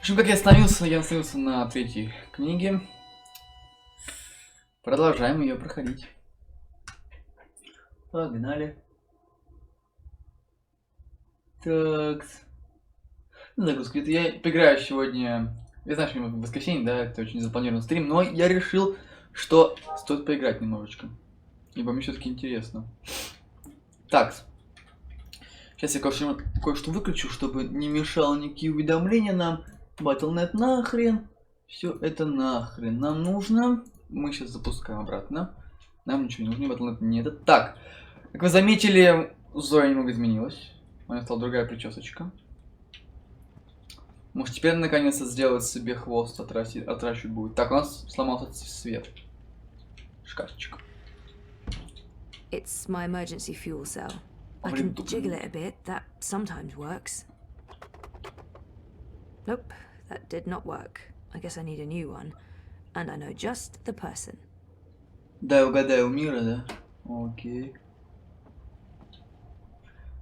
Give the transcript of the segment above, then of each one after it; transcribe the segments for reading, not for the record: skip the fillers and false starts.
общем, как я остановился на третьей книге. Продолжаем ее проходить. Погнали. Так. Загрузка. Это я поиграю сегодня. Я знаю, что в воскресенье, да, это очень запланированный стрим, но я решил, что стоит поиграть немножечко. Ибо мне все-таки интересно. Так. Сейчас я кое-что выключу, чтобы не мешало никакие уведомления нам. Battle.net нахрен. Все это нахрен нам нужно. Мы сейчас запускаем обратно. Нам ничего не нужно, Battle.net нет. Так. Как вы заметили, Зоя немного изменилась. У меня стала другая причесочка. Может, теперь наконец-то сделать себе хвост, отращивать будет. Так, у нас сломался свет. Шкафчик. It's my emergency fuel cell. I can jiggle it a bit. That sometimes works. Nope, that did not work. I guess I need a new one. And I know just the person. Да, угадай, у Мира, да? Окей.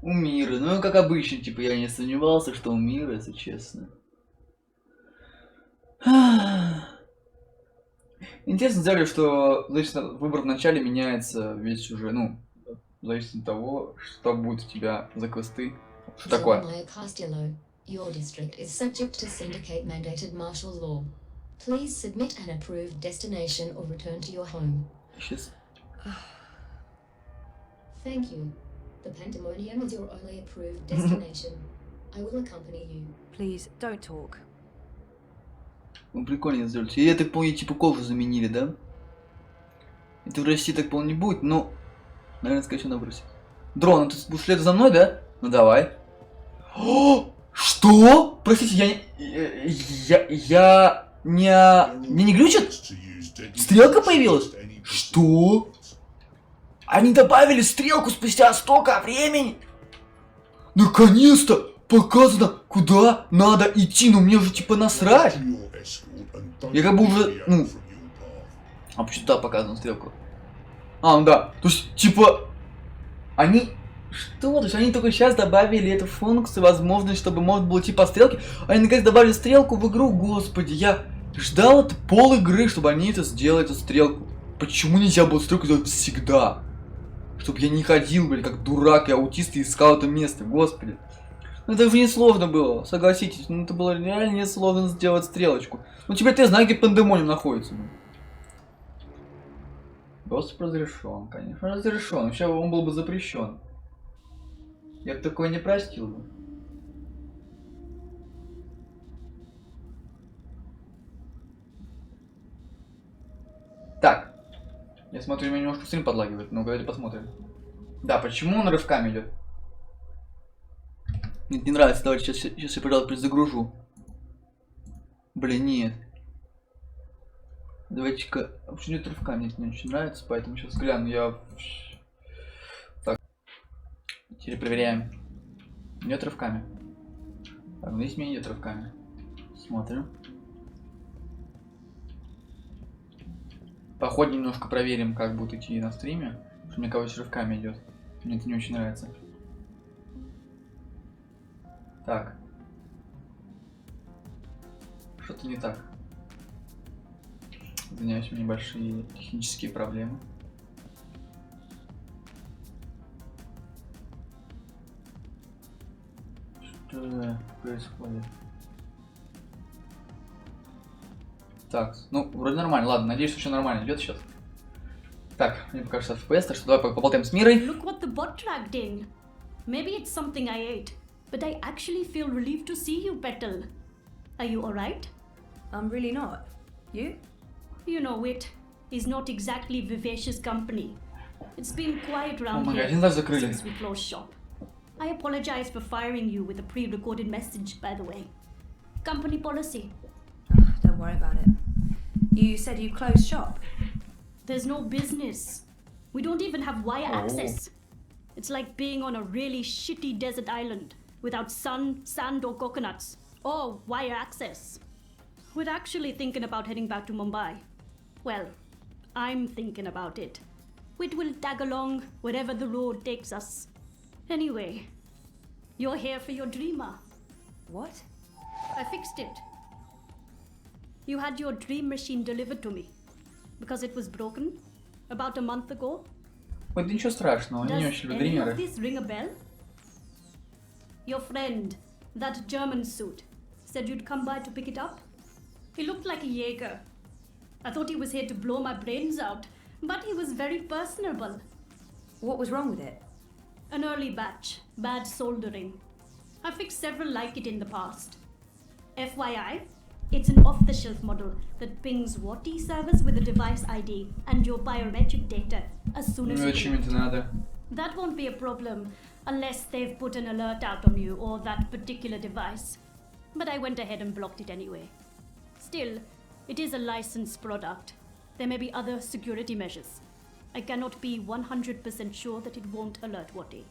У Мира. Ну, как обычно, типа, я не сомневался, что у Мира, если честно. Интересно сделали, что выбор в начале меняется весь сюжет, ну, зависит от того, что будет у тебя за квесты. Что такое? Your district is subject to syndicate mandated martial law. Please submit an approved destination or return to your home. Сейчас. Thank you. The Pandemonium is your only approved destination. I will accompany you. Please don't talk. Ну, прикольно сделали. И я так понял, типа кожу заменили, да? Это в России так понял не будет, но... Наверное, скорее набросить. Дрон, ты будешь следовать за мной, да? Ну давай. О! Что? Простите, я не... Мне не глючит? Стрелка появилась? Что? Они добавили стрелку спустя столько времени? Наконец-то показано, куда надо идти, но мне уже типа насрать. Я как бы уже, ну... А почему туда показана стрелка? А, ну да, то есть, типа... Они... Что? То есть они только сейчас добавили эту функцию, возможность, чтобы можно было идти по стрелке. Они наконец добавили стрелку в игру, господи, я ждал это пол игры, чтобы они это сделали, эту стрелку. Почему нельзя было стрелку делать всегда? Чтобы я не ходил, блин, как дурак и аутист и искал это место, господи. Ну это же несложно было, согласитесь, ну это было реально несложно сделать стрелочку. Ну теперь ты знаешь, где Пандемониум находится. Доступ разрешен, конечно, разрешен, вообще он был бы запрещен. Я бы такое не простил бы. Так. Я смотрю, меня немножко стрим подлагивает. Ну, давайте посмотрим. Да, почему он рывками идет? Мне не нравится. Давайте сейчас я, пожалуйста, перезагружу. Блин, нет. Давайте-ка... Почему идет рывками? Мне очень нравится, поэтому сейчас гляну. Я... Так. Теперь проверяем. Идет рывками. Так, здесь мне идет рывками. Смотрим. Походим немножко проверим, как будет идти на стриме. Потому что мне кого-то рывками идет. Мне это не очень нравится. Так. Что-то не так. Извиняюсь, у меня небольшие технические проблемы. Что происходит? Так, ну, вроде нормально. Ладно, надеюсь, что все нормально идет сейчас. Так, мне покажется FPS, так что давай поболтаем с Мирой. Look what the bot dragged in. Maybe it's something I ate, but I actually feel relieved to see you, Petal. Are you alright? I'm really not. You? You know it. Is not exactly vivacious company. It's been quiet around here since we closed shop. I apologize for firing you with a pre-recorded message, by the way. Company policy. Oh, don't worry about it. You said you closed shop. There's no business. We don't even have wire access. It's like being on a really shitty desert island without sun, sand or coconuts. Or wire access. We're actually thinking about heading back to Mumbai. Well, I'm thinking about it. We will tag along wherever the road takes us. Anyway, you're here for your dreamer. What? I fixed it. You had your dream machine delivered to me because it was broken about a month ago. Ой, да ничего страшного, они не Does очень любят any of Дримеры. this ring a bell? Your friend, that German suit, said you'd come by to pick it up. He looked like a Jaeger. I thought he was here to blow my brains out, but he was very personable. What was wrong with it? An early batch, bad soldering. I fixed several like it in the past. FYI, it's an off-the-shelf model that pings WATI servers with a device ID and your biometric data as soon as Ну you зачем это connect. надо? That won't be a problem unless they've put an alert out on you or that particular device. But I went ahead and blocked it anyway. Still, it is a licensed product. There may be other security measures. I cannot be 100% sure that it won't alert WATI.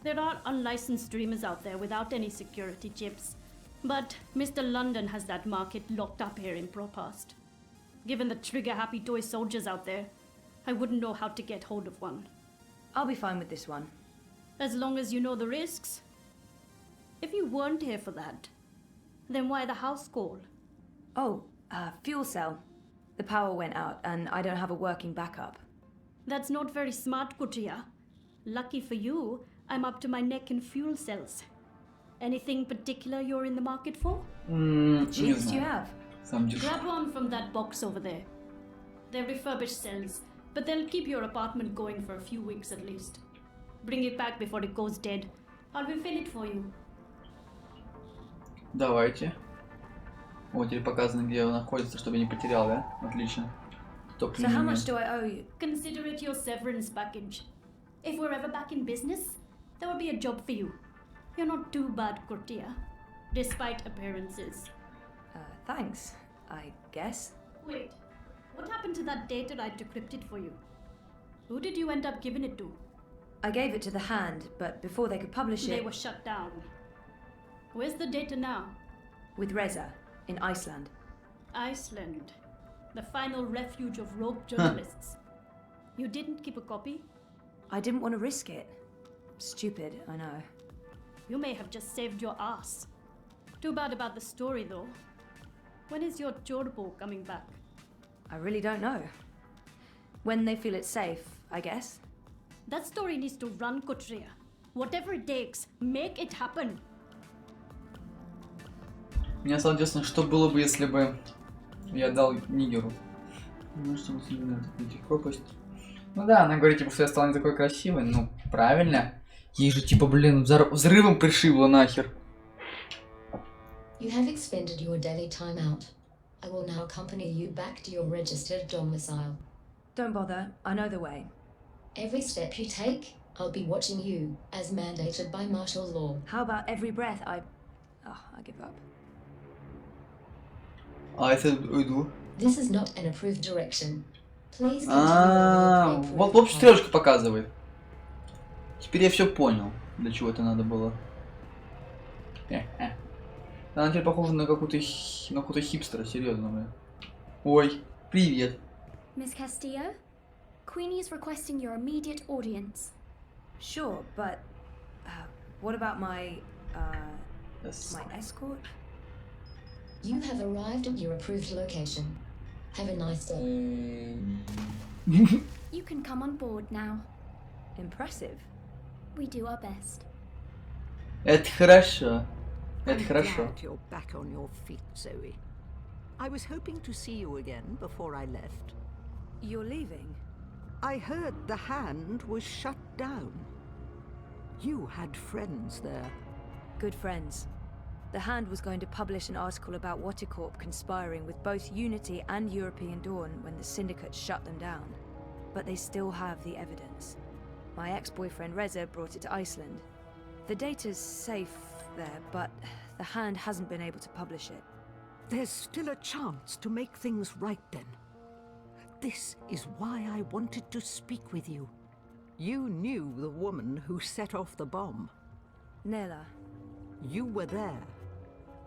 There are unlicensed dreamers out there without any security chips, but Mr. London has that market locked up here in Propast. Given the trigger-happy toy soldiers out there, I wouldn't know how to get hold of one. I'll be fine with this one. As long as you know the risks. If you weren't here for that, then why the house call? Oh, fuel cell. The power went out and I don't have a working backup. That's not very smart, Kutriya. Lucky for you, I'm up to my neck in fuel cells. Anything particular you're in the market for? Не Cheapest you знаю. have. Сам дешевый. Grab one from that box over there. They're refurbished cells, but they'll keep your apartment going for a few weeks at least. Bring it back before it goes dead. I'll refill it for you. Давайте. Вот теперь показано, где он находится, чтобы я не потерял, да? Отлично. So how much do I owe you? Consider it your severance package. If we're ever back in business, there will be a job for you. You're not too bad, Kurtia, despite appearances. Thanks, I guess. Wait, what happened to that data I decrypted for you? Who did you end up giving it to? I gave it to the Hand, but before they could publish They it... were shut down. Where's the data now? with Reza, in Iceland. Iceland. The final refuge of rogue journalists. You didn't keep a copy? I didn't want to risk it. Stupid, I know. You may have just saved your ass. Too bad about the story, though. When is your Chorbo coming back? I really don't know. When they feel it's safe, I guess. That story needs to run, Kotria. Whatever it takes, make it happen. Мне стало интересно, что было бы, если бы я дал Нигеру. Ну что, мы пропасть. Ну да, она говорит, типа, что я стала не такой красивой. Ну, правильно. Ей же, типа, блин, взрывом пришибло нахер. You have expended your daily time out. I will now accompany you back to your registered domicile. Don't bother, I know the way. Every step you take, I'll be watching you, as mandated by martial law. How about every breath I give up. А если уйду? This is not an approved direction. Please continue on the Вот, в pre-approved общем, path. стрелочка показывает. Теперь я все понял, для чего это надо было. Она теперь похожа на какую-то хипстера, серьезно, бля. Ой, привет. Miss Castillo, Queenie is requesting your immediate audience. Sure, but what about my Yes. escort? You have arrived at your approved location. Have a nice day. You can come on board now. Impressive. We do our best. Это хорошо. Это I'm хорошо. glad you're back on your feet, Zoe. I was hoping to see you again before I left. You're leaving? I heard the Hand was shut down. You had friends there. Good friends. The Hand was going to publish an article about Waticorp conspiring with both Unity and European Dawn when the Syndicate shut them down. But they still have the evidence. My ex-boyfriend Reza brought it to Iceland. The data's safe there, but the Hand hasn't been able to publish it. There's still a chance to make things right then. This is why I wanted to speak with you. You knew the woman who set off the bomb. Nela, You were there.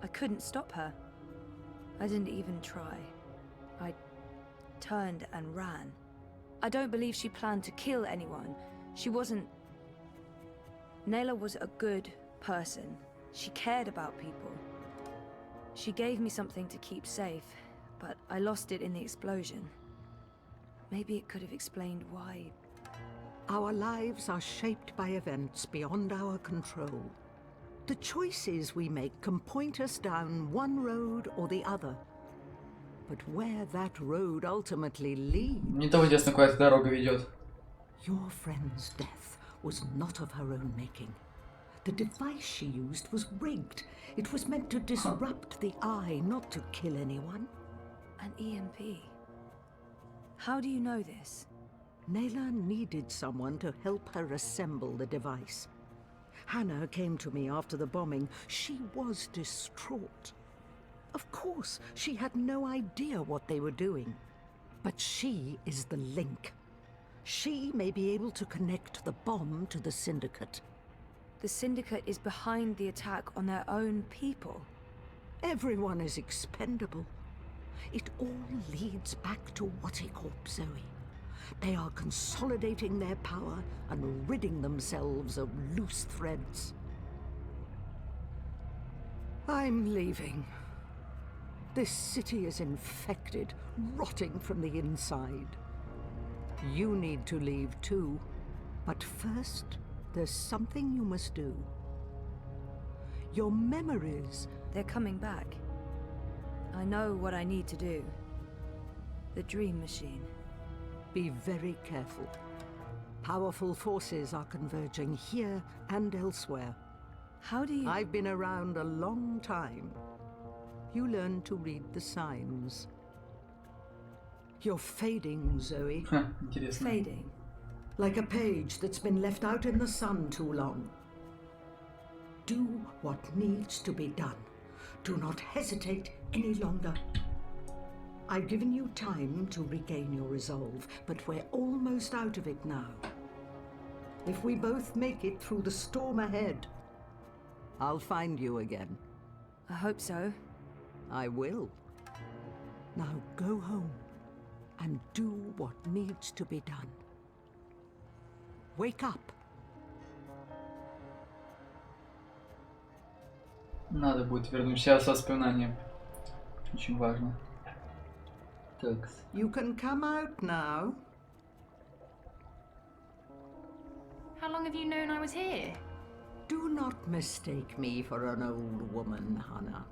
I couldn't stop her. I didn't even try. I turned and ran. I don't believe she planned to kill anyone. She wasn't... Nela was a good person. She cared about people. She gave me something to keep safe. but I lost it in the explosion. Maybe it could have explained why. Our lives are shaped by events beyond our control. The choices we make can point us down one road or the other. But where that road ultimately leads... Мне тоже интересно, куда эта дорога ведет. Your friend's death was not of her own making. The device she used was rigged. It was meant to disrupt the eye, not to kill anyone. An EMP. How do you know this? Nayla needed someone to help her assemble the device. Hannah came to me after the bombing. She was distraught. Of course, she had no idea what they were doing. But she is the link. She may be able to connect the bomb to the Syndicate. The Syndicate is behind the attack on their own people. Everyone is expendable. It all leads back to Waticorp, Zoe. They are consolidating their power and ridding themselves of loose threads. I'm leaving. This city is infected, rotting from the inside. You need to leave too. But first, there's something you must do. Your memories... They're coming back. I know what I need to do. The dream machine. Be very careful. Powerful forces are converging here and elsewhere. How do you... I've been around a long time. You learn to read the signs. You're fading, Zoe. Интересно. Fading. Like a page that's been left out in the sun too long. Do what needs to be done. Do not hesitate any longer. I've given you time to regain your resolve, but we're almost out of it now. If we both make it through the storm ahead, I'll find you again. I hope so. I will. Now go home and do what needs to be done. Wake up. Надо будет вернуть все воспоминания. Очень важно. Так. You can come out now. How long have you known I was here? Do not mistake me for an old woman, Hannah.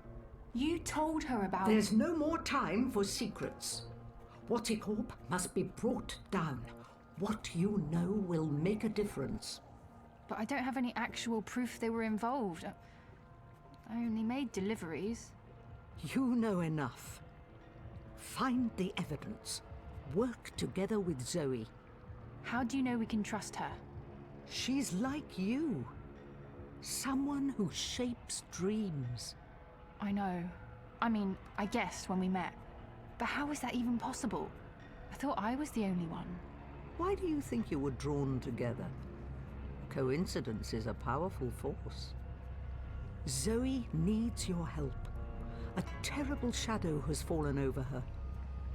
You told her about... There's no more time for secrets. Waticorp must be brought down. What you know will make a difference. But I don't have any actual proof they were involved. I only made deliveries. You know enough. Find the evidence. Work together with Zoe. How do you know we can trust her? She's like you. Someone who shapes dreams. I know. I mean, I guessed when we met. But how is that even possible? I thought I was the only one. Why do you think you were drawn together? Coincidence is a powerful force. Zoe needs your help. A terrible shadow has fallen over her.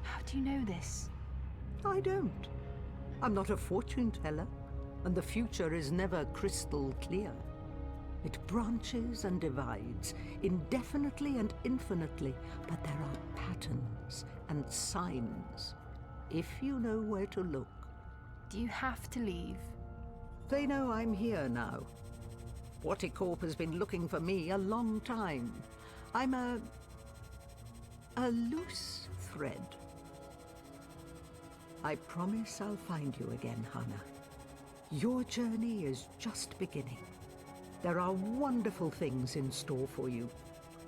How do you know this? I don't. I'm not a fortune teller, and the future is never crystal clear. It branches and divides, indefinitely and infinitely, but there are patterns and signs, if you know where to look. Do you have to leave? They know I'm here now. Waticorp has been looking for me a long time. I'm a loose thread. I promise I'll find you again, Hannah. Your journey is just beginning. There are wonderful things in store for you.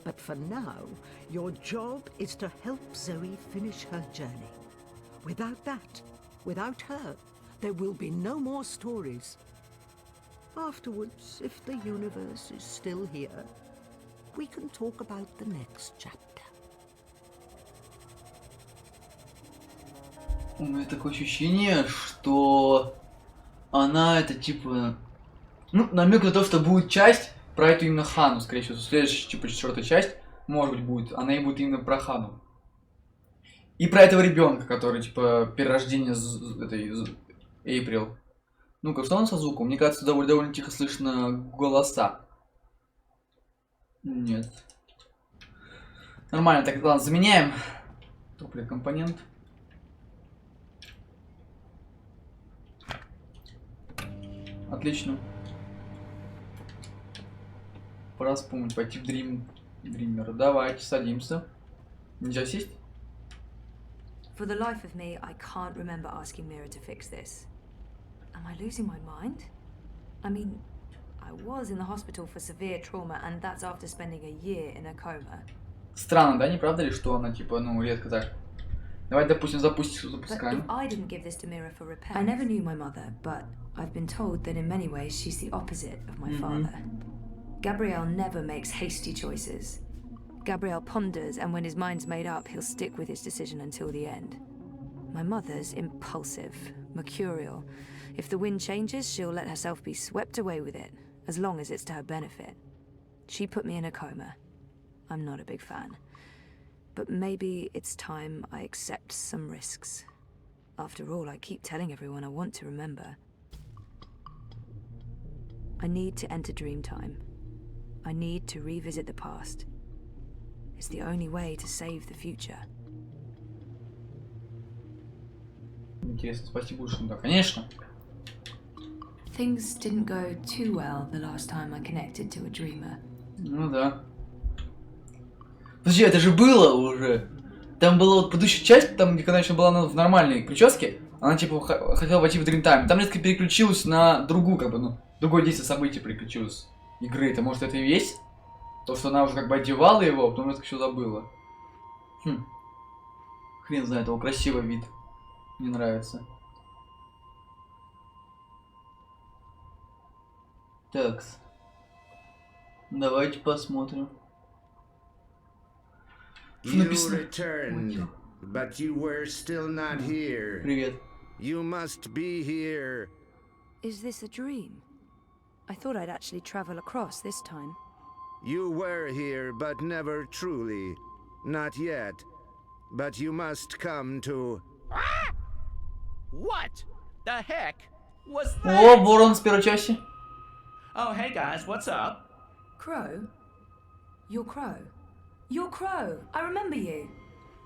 But for now, your job is to help Zoe finish her journey. Without that, without her, there will be no more stories. Afterwards, if the universe is still here, we can talk about the next chapter. У меня такое ощущение, что она это типа... Ну, намек на то, что будет часть про эту именно Хану, скорее всего. Следующая, типа, 4-я часть, может быть, будет. Она и будет именно про Хану. И про этого ребенка, который, типа, перерождение этой Эйприл. Ну-ка, что он со звуком? Мне кажется, довольно тихо слышно голоса. Нет. Нормально, так, ладно, заменяем. Топливный компонент. Отлично. Пора вспомнить, пойти в Дример. Давайте, садимся. Нельзя сесть? For the life of me, I can't remember asking Mira to fix this. Am I losing my mind? I mean, I was in the hospital for severe trauma, and that's after spending a year in a coma. Странно, да, не правда ли, что она типа, ну, редко так. Давай, допустим, запускаем. But if I didn't give this to Mira for repair, I never knew my mother, but I've been told that in many ways she's the opposite of my father. Gabriel never makes hasty choices. Gabriel ponders, and when his mind's made up, he'll stick with his decision until the end. My mother's impulsive, mercurial. If the wind changes, she'll let herself be swept away with it, as long as it's to her benefit. She put me in a coma. I'm not a big fan. But maybe it's time I accept some risks. After all, I keep telling everyone I want to remember. I need to enter Dreamtime. I need to revisit the past. It's the only way to save the future. Интересно, спасибо большое. Да, конечно. Things didn't go too well the last time I connected to a dreamer. Ну да. Подожди, это же было уже. Там была вот предыдущая часть, там, где конечно была она в нормальной прическе, она типа хотела войти в Dreamtime. Там несколько переключилась на другую, как бы, ну, другое действие событий переключилось. Игры, это может это и есть? То, что она уже как бы одевала его, а потом это все забыла. Хм. Хрен знает, его красивый вид. Мне нравится. Такс. Давайте посмотрим. You returned, but you were still not here. Привет. You must be here. Is this a dream? I thought I'd actually travel across this time. You were here, but never truly. Not yet. But you must come to... Ah! What the heck was О, that? ворон с первой части. Oh, hey guys, what's up? Crow? You're Crow. You're Crow. I remember you.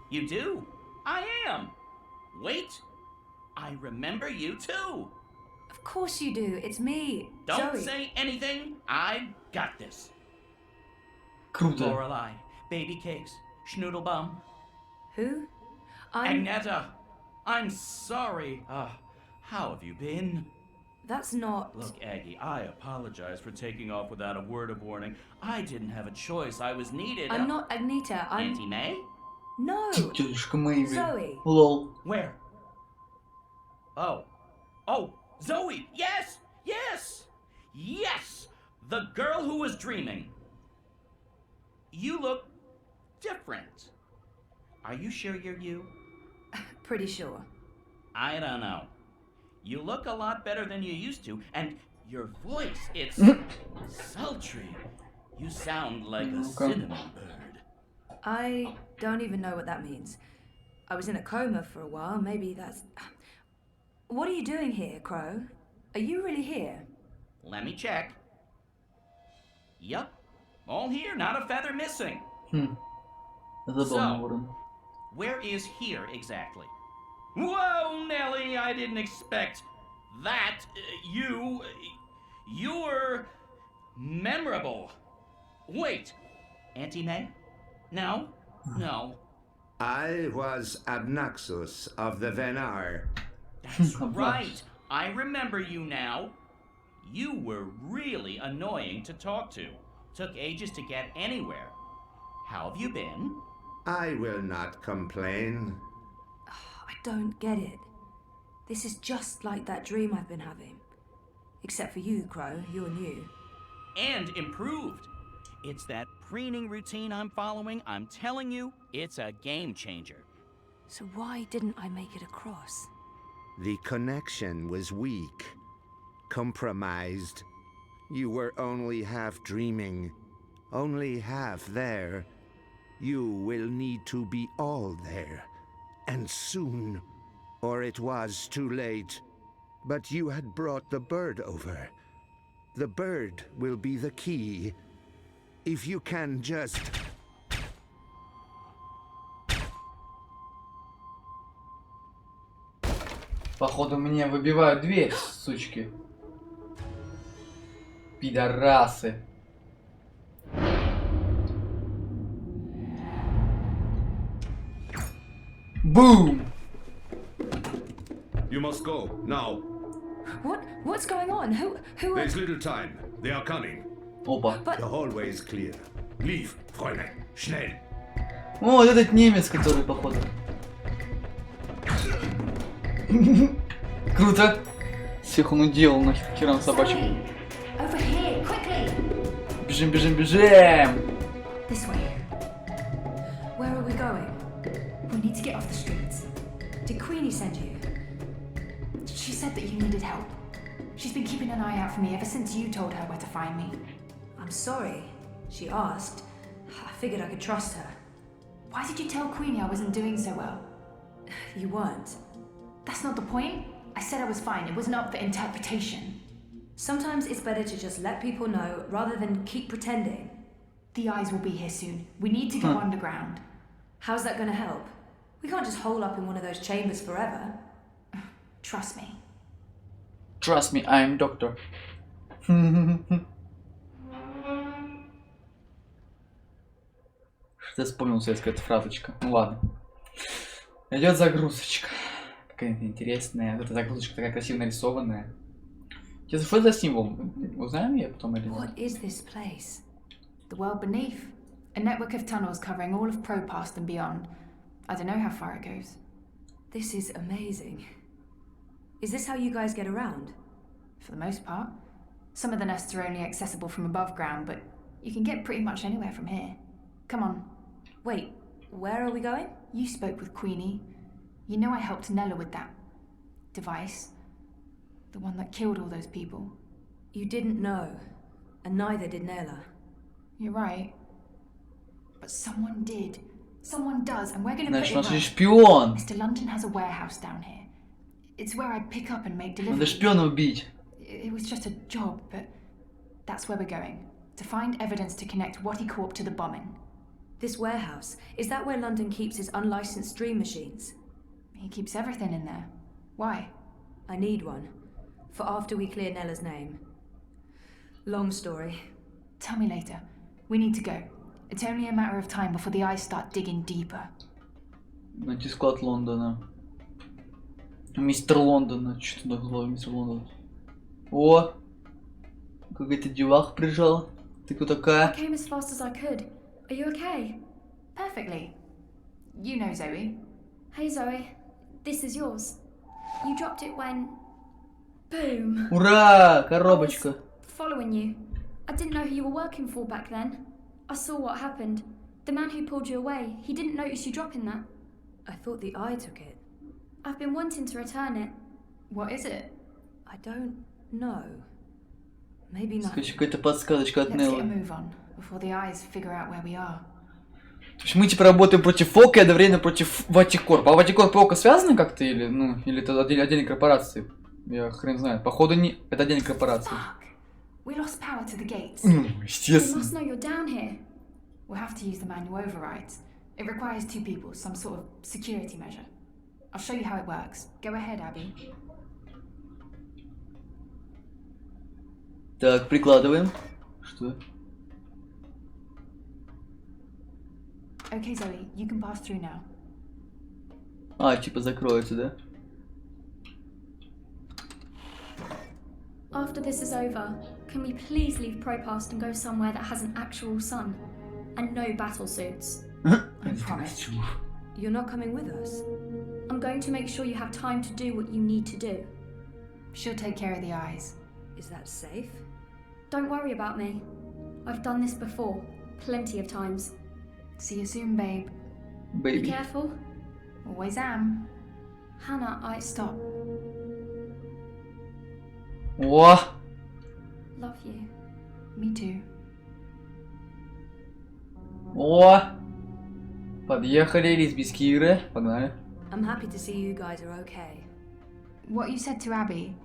You do? I am. Wait, I remember you too. Of course you do. It's me, Don't Zoe. say anything. I got this. Круто. Lorelei, baby cakes, schnoodlebum, Who? I'm... Agneta. I'm sorry. How have you been? That's not... Look, Aggie, I apologize for taking off without a word of warning. I didn't have a choice. I was needed. I'm not Agneta. I'm... Auntie May? No. Тетушка Мэйви. Zoe. Лол. Where? Oh. Oh, Zoe! Yes! Yes! Yes! The girl who was dreaming. You look different. Are you sure you're you? Pretty sure. I don't know. You look a lot better than you used to, and your voice, it's sultry. You sound like a cinnamon bird. I don't even know what that means. I was in a coma for a while. Maybe that's... What are you doing here, Crow? Are you really here? Let me check. Yup. All here, not a feather missing. Забавно, ворон. Where is here exactly? Whoa, Nelly, I didn't expect that. You're memorable. Wait, Auntie May? No? No. I was Abnaxus of the Venar. That's right. I remember you now. You were really annoying to talk to. Took ages to get anywhere. How have you been? I will not complain. I don't get it. This is just like that dream I've been having. Except for you, Crow. You're new. And improved. It's that preening routine I'm following. I'm telling you, it's a game changer. So why didn't I make it across? The connection was weak. Compromised. You were only half dreaming. Only half there. You will need to be all there. And soon. Or it was too late. But you had brought the bird over. The bird will be the key. If you can just... Походу мне выбивают дверь, сучки. Пидорасы. Boom! You must go, now. What's going on? Who are... There's little time. They are coming. Опа. The hallway is clear. Leave, Fräulein. Schnell. О, вот этот немец, который, походу. Круто. Всех он уделал, нахер, херам собачьим. Over here, quickly! Бежим, бежим, бежим! This way. Where are we going? We need to get off the streets. Did Queenie send you? She said that you needed help. She's been keeping an eye out for me ever since you told her where to find me. I'm sorry. She asked. I figured I could trust her. Why did you tell Queenie I wasn't doing so well? You weren't. That's not the point. I said I was fine. It wasn't up for interpretation. Sometimes it's better to just let people know rather than keep pretending. The eyes will be here soon. We need to go underground. How's that gonna help? We can't just hole up in one of those chambers forever. Trust me. Trust me, I'm doctor. Что-то вспомнил советская эта фразочка. Ну ладно. Идет загрузочка. Какая-то интересная. Вот эта загрузочка такая красиво нарисованная. Сейчас, что это за символ? Узнаем ее потом или нет? What is this place? The world beneath. A network of tunnels covering all of Propast and beyond. I don't know how far it goes. This is amazing. Is this how you guys get around? For the most part. Some of the nests are only accessible from above ground, but you can get pretty much anywhere from here. Come on. Wait, where are we going? You spoke with Queenie. You know I helped Nella with that device. The one that killed all those people. You didn't know, and neither did Nella. You're right. But someone did. Someone does, and we're gonna Значит, put он it же right. шпион. Mr. London has a warehouse down here. It's where I pick up and make Надо deliveries. шпиона убить. It was just a job, but that's where we're going. To find evidence to connect Wattycorp to the bombing. This warehouse, is that where London keeps his unlicensed dream machines? He keeps everything in there. Why? I need one. For after we clear Nella's name. Long story. Tell me later. We need to go. It's only a matter of time before the eyes start digging deeper. Найти склад Лондона. Мистер Лондона. Что туда голову, мистер Лондон? О! Какая-то деваха прижала. Ты кто такая? I came as fast as I could. Are you okay? Perfectly. You know Zoe. Hey Zoe, this is yours. You dropped it when... Boom! Ура! Коробочка. Following you. I didn't know who you were working for back then. I saw what happened. The man who pulled you away, he didn't notice you dropping that. I thought the eye took it. I've been wanting to return it. What is it? I don't know. Maybe not. Скажи, какая-то подсказочка от Let's get a Нелла. move on before the eyes figure out where we are. То есть мы типа работаем против Ока и одновременно против Wattycorp. А Wattycorp и Ока связаны как-то или, ну, или это отдельные корпорации? Я хрен знает. Походу не... Это отдельные корпорации. We lost power to the gates. Ну, They естественно. must know you're down here. We'll have to use the manual overrides. It requires 2 people, some sort of security measure. I'll show you how it works. Go ahead, Abby. Так, прикладываем. Что? Okay, Zoe, you can pass through now. А, типа закроется, да? After this is over, can we please leave Propast and go somewhere that has an actual sun? And no battle suits. I promise. You're not coming with us? I'm going to make sure you have time to do what you need to do. She'll take care of the eyes. Is that safe? Don't worry about me. I've done this before, plenty of times. See you soon, babe. Be Baby. careful. Always am. Hannah, I Stop. О! love you. Me too. О! Подъехали, лесбийские игры. Погнали. I'm happy to see you guys are okay. What you said to Abby,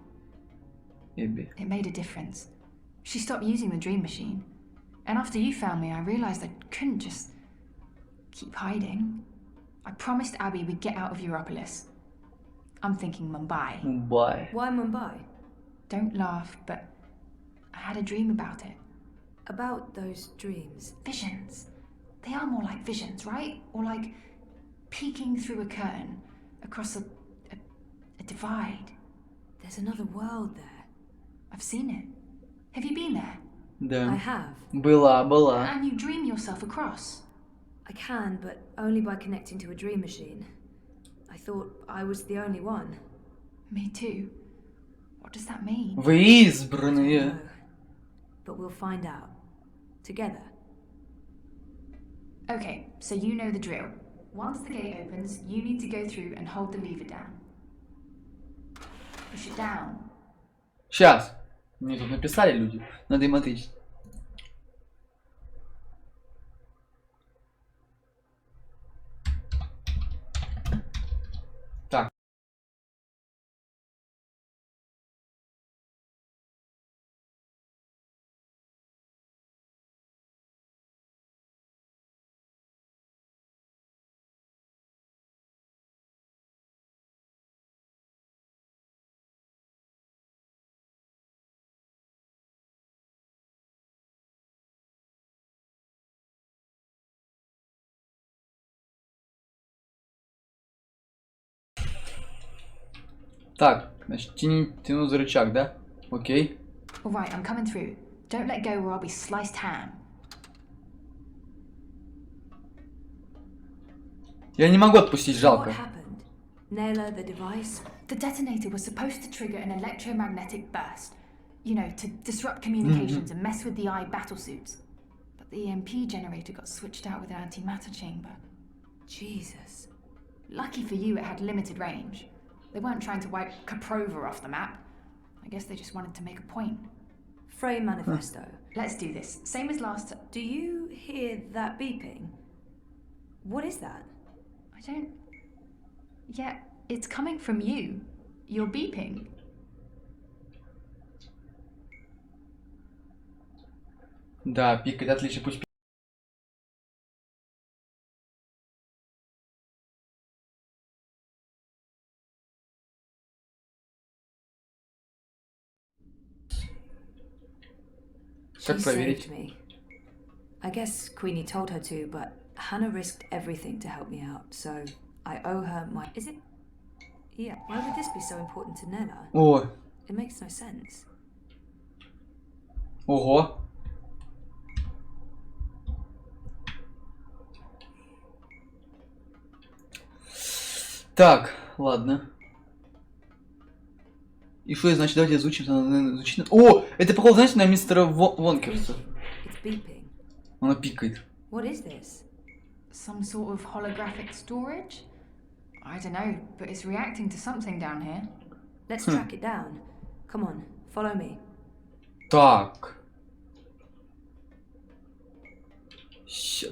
Эбби. it made a difference. She stopped using the dream machine. And after you found me, I realized I couldn't just keep hiding. I promised Abby we'd get out of Europolis. I'm thinking Mumbai. Мумбай. Why Mumbai? Don't laugh, but I had a dream about it. About those dreams. Visions. They are more like visions, right? Or like peeking through a curtain across a divide. There's another world there. I've seen it. Have you been there? Да. I have. Была. And you dream yourself across? I can, but only by connecting to a dream machine. I thought I was the only one. Me too. What does that mean? Вы No, избранные. but we'll find out. Together. Okay, so you know the drill. Once the gate opens, you need to go through and hold the lever down. Push it down. Сейчас. Мне тут написали люди. Надо им ответить. Так. Так, значит, тяну за рычаг, да? Окей. Alright, I'm coming through. Don't let go or I'll be sliced ham. Я не могу отпустить, What жалко. happened? Naylor, the device? The detonator was supposed to trigger an electromagnetic burst. You know, to disrupt communications and mess with the eye battlesuits. But the EMP generator got switched out with an antimatter chamber. Jesus. Lucky for you, it had limited range. They weren't trying to wipe Caprova off the map. I guess they just wanted to make a point. Frame manifesto. Let's do this. Same as last time. Do you hear that beeping? What is that? I don't... Yeah, it's coming from you. You're beeping. Да, пикает, отлично, пусть пикает. Как She проверить? saved me. I guess Queenie told her to, but Hannah risked everything to help me out, so I owe her my... Is it? Yeah, why would this be so important to Nella? О, It makes no sense. ого. Так, ладно. И что, значит, давайте изучим. О, это похоже, знаете, на мистера Вонкерса. It's beeping. Она пикает. What is this? Some sort of holographic storage? I don't know, but it's reacting to something down here. Let's track it down. Come on, follow me. Так.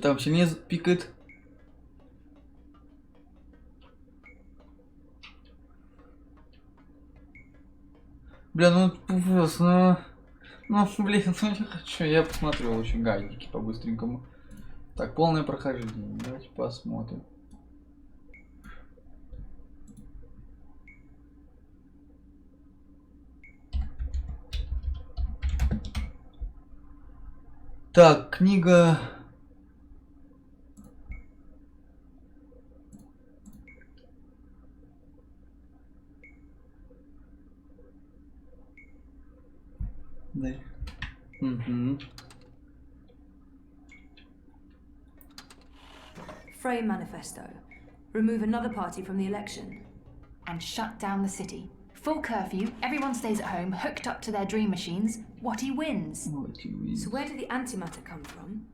Там сильнее пикает. Бля, ну просто, ну блин, ну не хочу, я посмотрю лучше гайдики по-быстренькому. Так, полное прохождение, давайте посмотрим. Так, книга... Да. Угу. Frame manifesto. Remove another party from the election. And shut down the city. Full curfew, everyone stays at home, hooked up to their dream machines. Whatty wins. So where did the antimatter come from?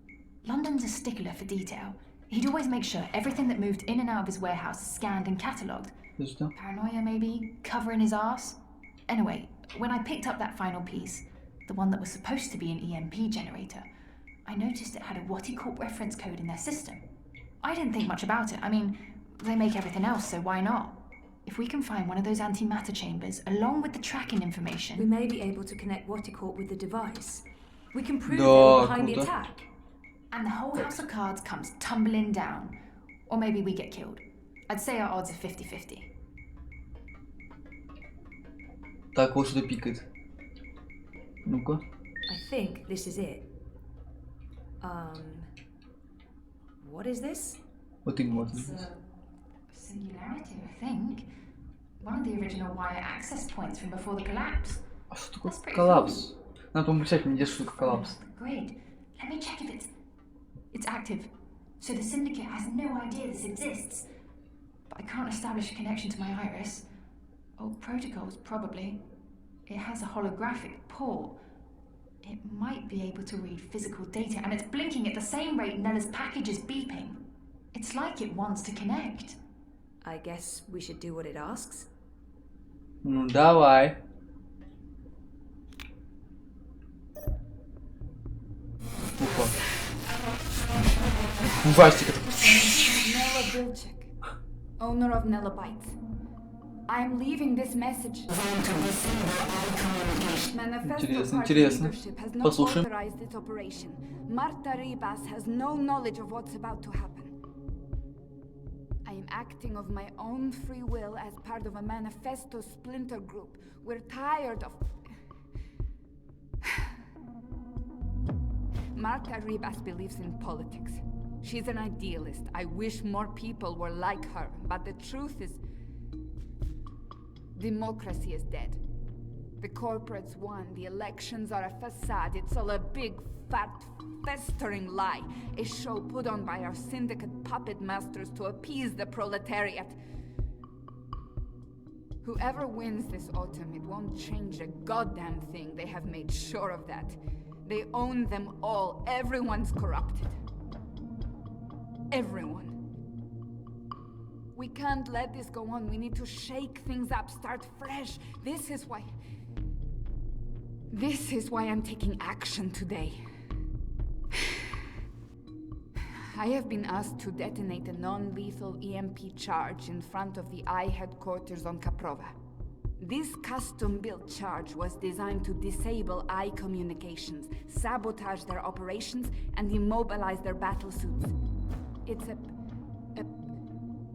London's a stickler for detail. He'd always make sure everything that moved in and out of his warehouse is scanned and catalogued. Paranoia, maybe? Covering his arse? Anyway, when I picked up that final piece, the one that was supposed to be an EMP generator, I noticed it had a Watty Corp reference code in their system. I didn't think much about it. I mean, they make everything else, so why not? If we can find one of those antimatter chambers, along with the tracking information... We may be able to connect Watty Corp with the device. We can prove they were behind the attack. And the whole house of cards comes tumbling down. Or maybe we get killed. I'd say our odds are 50-50. Так, вот что пикает. Ну-ка. I think this is it. What is this? Вот именно вот. It's a singularity, I think. One of the original wire access points from before the collapse. А что такое коллапс? Надо помучать мне, где что такое коллапс. Great. Let me check if it's active. So the syndicate has no idea this exists. But I can't establish a connection to my iris. Old protocols, probably. It has a holographic port. It might be able to read physical data, and it's blinking at the same rate Nella's package is beeping. It's like it wants to connect. I guess we should do what it asks. Ну давай. Опа. Ужастик. Nella Bilchik, owner of Nella Bites. I am leaving this message. Интересно, интересно. Послушаем. Authorized its operation. Marta Ribas has no knowledge of what's about to happen. I am acting of my own free will as part of a manifesto splinter group. We're tired of... Marta Ribas believes in politics. She's an idealist. I wish more people were like her, but the truth is... democracy is dead. The corporates won, the elections are a facade, it's all a big, fat, festering lie. A show put on by our syndicate puppet masters to appease the proletariat. Whoever wins this autumn, it won't change a goddamn thing. They have made sure of that. They own them all. Everyone's corrupted. Everyone. We can't let this go on. We need to shake things up, start fresh. This is why I'm taking action today. I have been asked to detonate a non-lethal EMP charge in front of the I headquarters on Caprova. This custom-built charge was designed to disable I communications, sabotage their operations, and immobilize their battle suits. It's a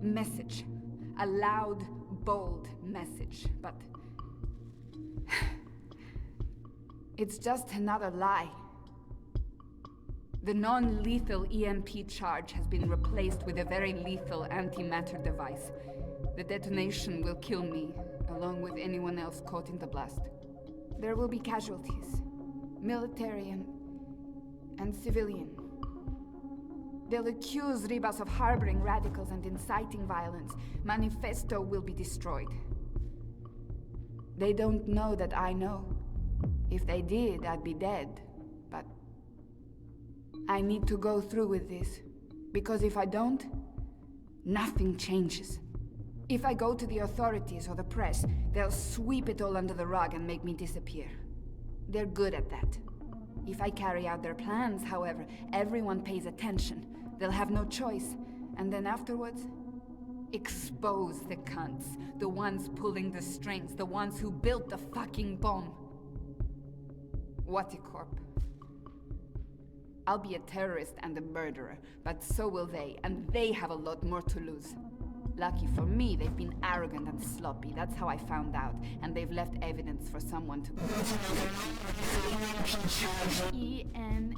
message. A loud, bold message, but... it's just another lie. The non-lethal EMP charge has been replaced with a very lethal antimatter device. The detonation will kill me, along with anyone else caught in the blast. There will be casualties. Military and civilian. They'll accuse Ribas of harboring radicals and inciting violence. Manifesto will be destroyed. They don't know that I know. If they did, I'd be dead. But I need to go through with this. Because if I don't, nothing changes. If I go to the authorities or the press, they'll sweep it all under the rug and make me disappear. They're good at that. If I carry out their plans, however, everyone pays attention. They'll have no choice. And then afterwards, expose the cunts. The ones pulling the strings. The ones who built the fucking bomb. Waticorp. I'll be a terrorist and a murderer, but so will they, and they have a lot more to lose. Lucky for me, they've been arrogant and sloppy. That's how I found out, and they've left evidence for someone to... E-N-N-I-N-G.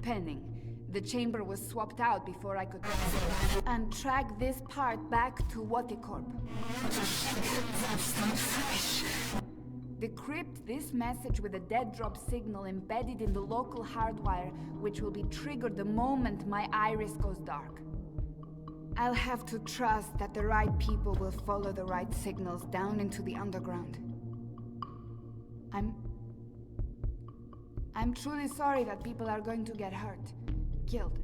Penning. The chamber was swapped out before I could... and track this part back to Waticorp. Decrypt this message with a dead drop signal embedded in the local hardwire, which will be triggered the moment my iris goes dark. I'll have to trust that the right people will follow the right signals down into the underground. I'm truly sorry that people are going to get hurt, killed.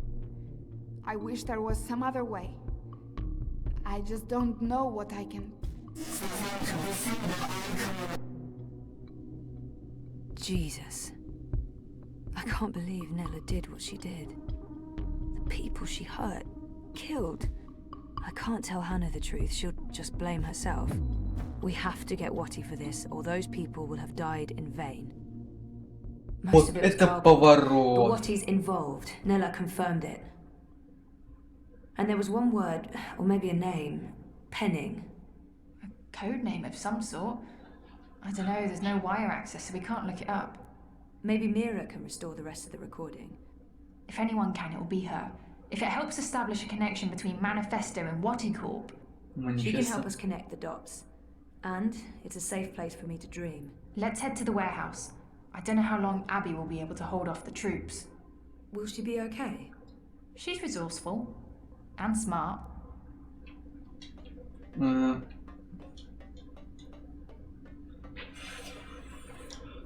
I wish there was some other way. I just don't know what I can... Jesus. I can't believe Nella did what she did. The people she hurt, killed. I can't tell Hannah the truth. She'll just blame herself. We have to get Watty for this, or those people will have died in vain. Most of it was garbled, but Watty's involved. Nella confirmed it. And there was one word, or maybe a name. Penning. A code name of some sort. I don't know, there's no wire access, so we can't look it up. Maybe Mira can restore the rest of the recording. If anyone can, it will be her. If it helps establish a connection between Manifesto and Waticorp. She can help us connect the dots. And it's a safe place for me to dream. Let's head to the warehouse. I don't know how long Abby will be able to hold off the troops. Will she be okay? She's resourceful. And smart.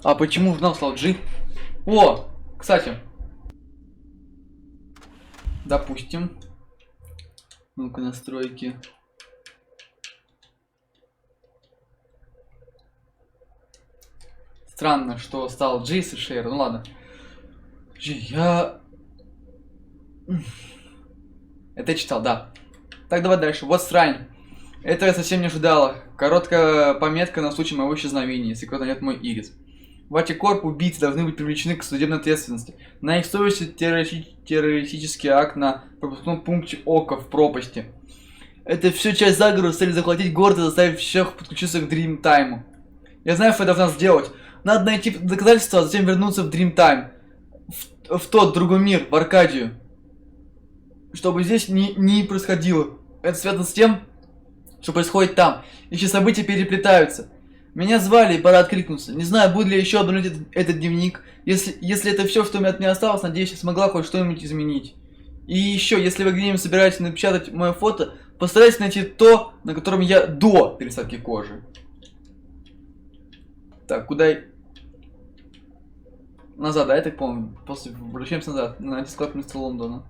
А почему в нас стал G? О, кстати. Допустим. Ну-ка, настройки. Странно, что стал G с Шейр. Ну ладно. G, я... Это я читал, да. Так, давай дальше. Вот срань. Это я совсем не ожидала. Короткая пометка на случай моего исчезновения, если кто-то нет мой ирис. Ватикорп убийцы должны быть привлечены к судебной ответственности. На их совести террористический акт на пропускном пункте Ока в пропасти. Это все часть заговора с целью захватить город и заставить всех подключиться к Дримтайму. Я знаю, что я должна сделать. Надо найти доказательства, а затем вернуться в Дримтайм. В тот другой мир, в Аркадию. Чтобы здесь не происходило. Это связано с тем, что происходит там. Еще события переплетаются. Меня звали, и пора откликнуться. Не знаю, буду ли еще обновлять этот дневник. Если это все, что от меня осталось, надеюсь, я смогла хоть что-нибудь изменить. И еще, если вы где-нибудь собираетесь напечатать мое фото, постарайтесь найти то, на котором я до пересадки кожи. Так, куда... Назад, да, я так помню. После возвращаемся назад. На склад мистера Лондона.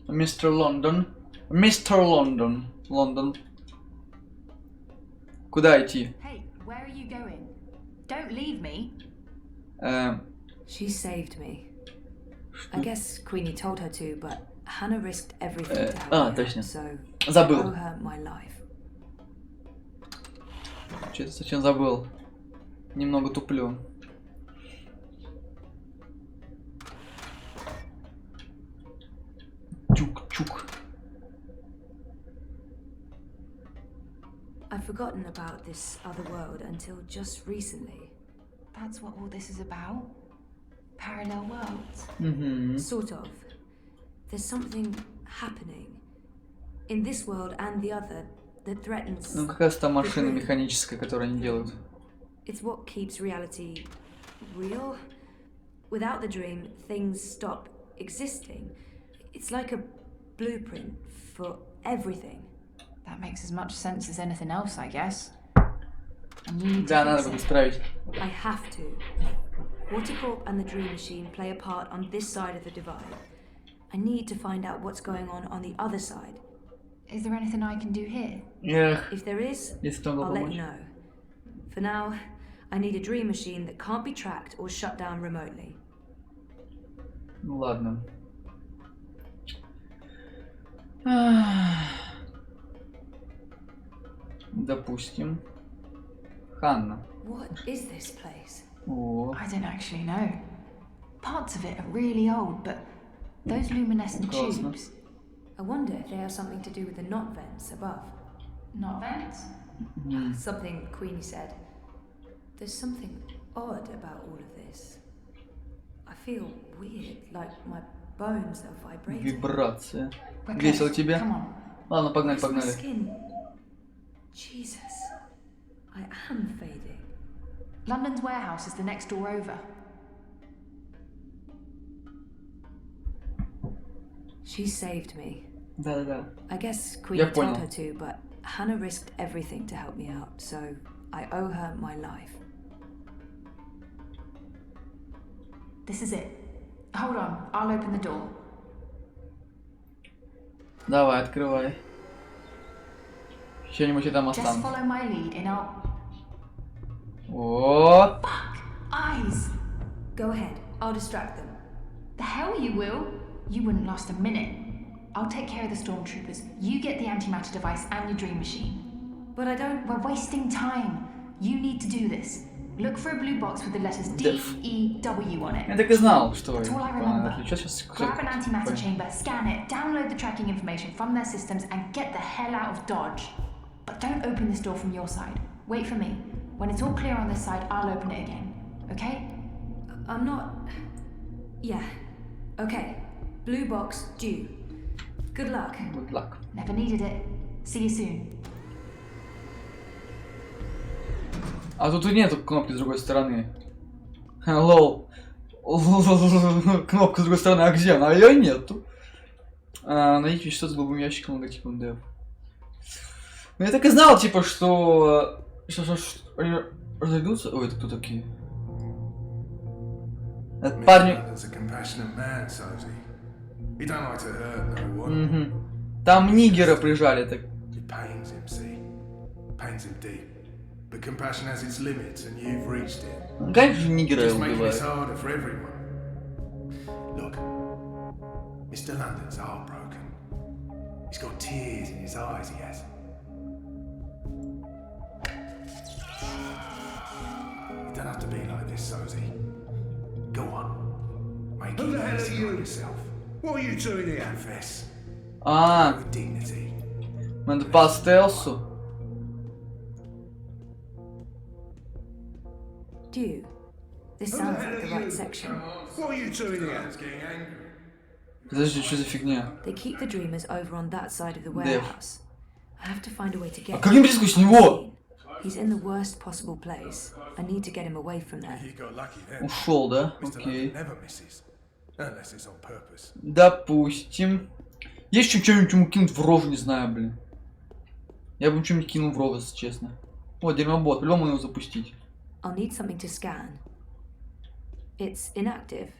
Мистер Лондон. Мистер Лондон. Лондон. Куда идти? Hey, where are you going? Don't leave me. She saved me. I guess Queenie told her to, but Hannah risked everything to help me, точно. so Забыл. I owe her my life. Что-то совсем забыл. Немного туплю. Чук-чук. I've forgotten about this other world until just recently. That's what all this is about? Parallel worlds? Sort of. There's something happening in this world and the other that threatens. Ну, как раз та машина механическая, которую они делают. It's what keeps reality real. Without the dream, things stop existing. It's like a blueprint for everything. That makes as much sense as anything else, I guess. And you need Да, to надо будет исправить. I have to. Waticorp and the Dream Machine play a part on this side of the divide. I need to find out what's going on the other side. Is there anything I can do here? Эх, If there is, если кто I'll let помочь. you know. For now, I need a Dream Machine that can't be tracked or shut down remotely. Ну ладно. Допустим. Ханна. What is this place? О, I don't actually know. Parts of it are really old, but those luminescent Классно. tubes. I wonder if they have something to do with the knot vents above. Not vents? Something Queenie said. There's something odd about all of this. I feel weird, like my bones are vibrating. вибрация. We're Весело close. тебе? Come on. Ладно, погнали, Where's my погнали. skin? Jesus, I am fading. London's warehouse is the next door over. She saved me. Да-да-да. I guess Queenie told понял. her to, but Hannah risked everything to help me out, so I owe her my life. This is it. Hold on, I'll open the door. Давай, открывай. Что-нибудь я там Just останусь. follow my lead and I'll... О, Eyes! Go ahead, I'll distract them. The hell you will? You wouldn't last a minute. I'll take care of the stormtroopers. You get the antimatter device and your dream machine. But I don't... We're wasting time. You need to do this. Look for a blue box with the letters D, Def. E, W on it. я так и знал, что That's all I remember. сейчас Grab an antimatter chamber, scan it, download the tracking information from their systems, and get the hell out of Dodge. But don't open this door from your side. Wait for me. When it's all clear on this side, I'll open it again. Okay? I'm not... Yeah. Okay. Blue box due. Good luck. Good luck. Never needed it. See you soon. А тут и нету кнопки с другой стороны. Лол. Кнопка с другой стороны, а где она? А ее нету. Найдите вещество с голубым ящиком логотипом Dev. Ну я так и знал, типа, что... Они разойдутся? Ой, это кто такие? Это парни... Там нигера прижали, так... But compassion has its limits, and you've reached it. Как же нигера Just making убивают? this harder for everyone. Look, Mr. London's heartbroken. He's got tears in his eyes, he has. You don't have to be like this, Sosie. Go on. Make Who the hell it are easy you? on yourself. What are you doing here? Confess. А, With dignity. надо по стелсу. Due. This sounds like the right section. What are you doing here? He's getting angry. Подожди, что за фигня? They keep the Dreamers over on that side of the warehouse. I have to find a way to get А как им близко с него? He's in the worst possible place. I need to get him away from there. You got lucky there. Ушел, да? Mr. Окей. London never misses. Unless it's on purpose. Допустим. Есть чем что-нибудь ему кинуть в рожу, не знаю, блин. Я бы ему что-нибудь кинул в рожу, если честно. О, дерьмобот, по-любому его запустить. I'll need something to scan. It's inactive.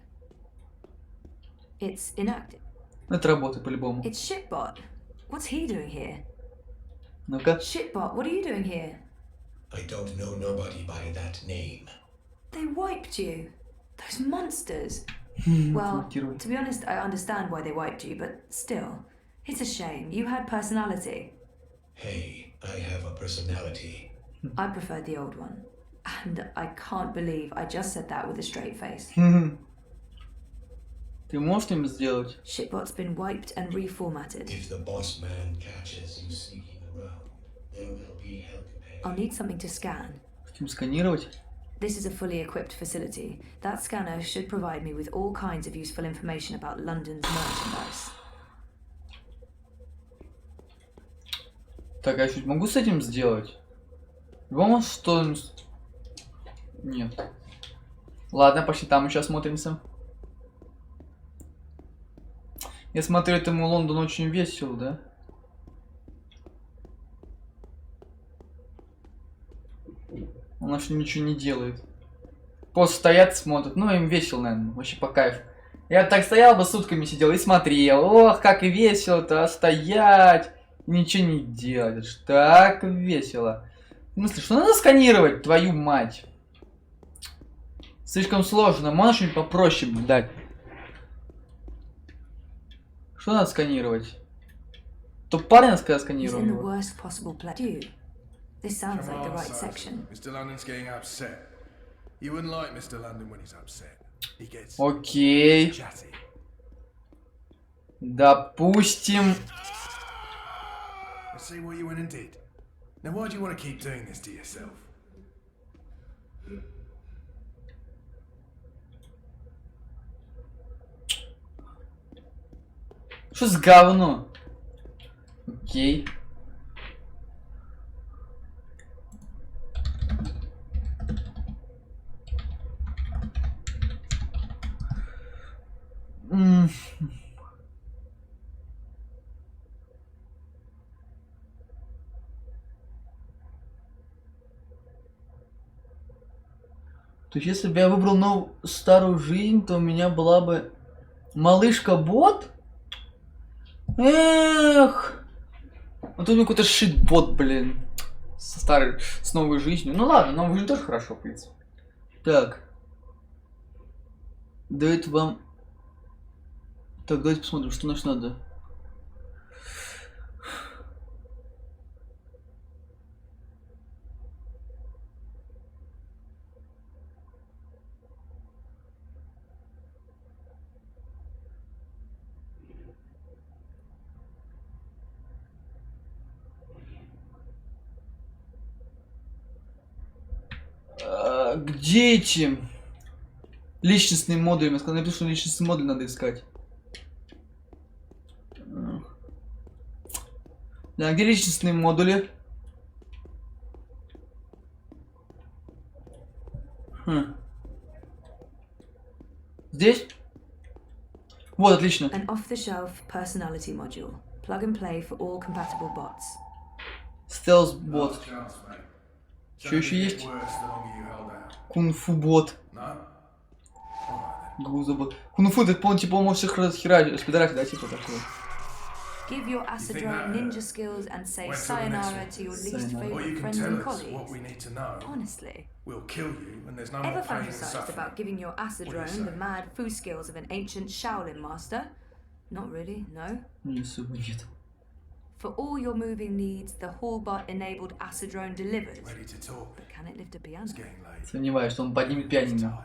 It's inactive. Это работает по-любому. It's Shitbot. What's he doing here? Ну-ка. Shitbot, what are you doing here? I don't know nobody by that name. They wiped you. Those monsters. Well, to be honest, I understand why they wiped you, but still, it's a shame. You had personality. Hey, I have a personality. I preferred the old one. And I can't believe I just said that with a straight face. Ты можешь что-нибудь сделать? Shitbot's been wiped and reformatted. If the boss man catches you sneaking around, there will be hell to pay. I'll need something to scan. Хотим сканировать? This is a fully equipped facility. That scanner should provide me with all kinds of useful information about London's merchandise. Так, а я чуть могу с этим сделать? По-моему, что... Нет. Ладно, пошли там еще осмотримся. Я смотрю, этому Лондону очень весело, да? Он аж ничего не делает. Просто стоят, смотрят. Ну, им весело, наверное. Вообще по кайфу. Я так стоял бы сутками сидел и смотрел. Ох, как весело-то стоять. Ничего не делать. Это ж так весело. В смысле, что надо сканировать, твою мать? Слишком сложно. Можешь что-нибудь попроще дать? Что надо сканировать? То парня сканировать. This sounds like the right section. Mr. London's getting upset. You wouldn't like Mr. London when he's upset. He gets Окей. chatty. Допустим. Let's see what you went and did. Now why do you want to keep doing this to yourself? Что с говно? Окей. То есть, если бы я выбрал старую жизнь, то у меня была бы малышка-бот? Эх! Вот у меня какой-то шит-бот, блин. С новой жизнью. Ну ладно, новая жизнь тоже хорошо, в принципе. Так. Давайте вам... Так, давайте посмотрим, что нам надо. Где эти личностные модули? Я сказал, напишу, что личностный модуль надо искать. Да, где личностные модули? Здесь? Вот, отлично. An off-the-shelf personality module. Plug and play for all compatible bots. Стелс-бот. Что еще есть? Кунг-фу-бот. Грузобот. Кунг-фу, так он типа может всех распидорать, да, типа такой. Give your Acidrone ninja skills and say sayonara to your least favorite friends and colleagues. Honestly. Ever fantasized about giving your Acidrone the mad foo skills of an ancient Shaolin master? Not really, no. For all your moving needs, the Hallbot-enabled Acidrone delivers. But can it lift a piano? Сомневаюсь, что он поднимет пианино.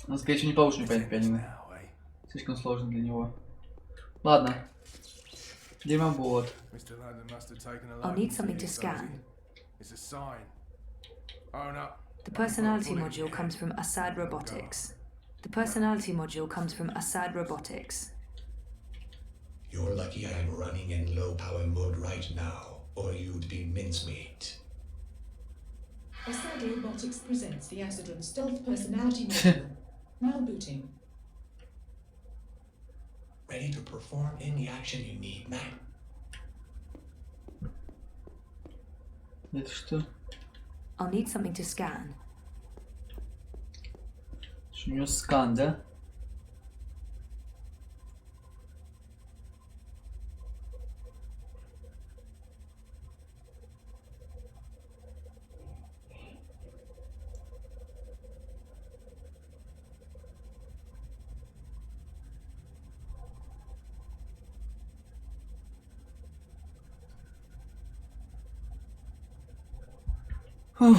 Он, скорее всего, не получит поднять пианино. Слишком сложно для него. Ладно. Демобот. I'll need something to scan. The personality module comes from Assad Robotics. The personality module comes from Assad Robotics. You're lucky I'm running in low-power mode right now, or you'd be mincemeat. Assad Robotics presents the Acidrone Stealth Personality Module. Now booting. Ready to perform any action you need, man. Это что? I'll need something to scan. У него скан, да?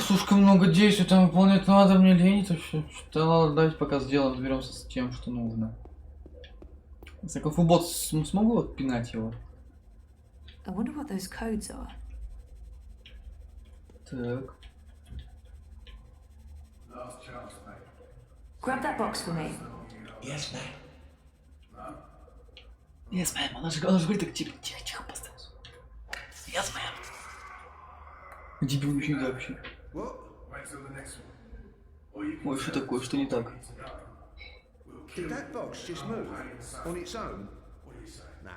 Слишком много действий там выполнять надо, мне лень, это все. Что-то давайте пока сделаем, разберемся с тем, что нужно. Если конфубот смогу отпинать его? I wonder what those codes are. Так. Grab that box for me. Yes, ma'am. Yes, ma'am. Она же говорит так тихо, тихо, поставь. Yes, ma'am. Дебил ничего вообще. Ой, что такое? Что не так? Did that box just move on its own? No,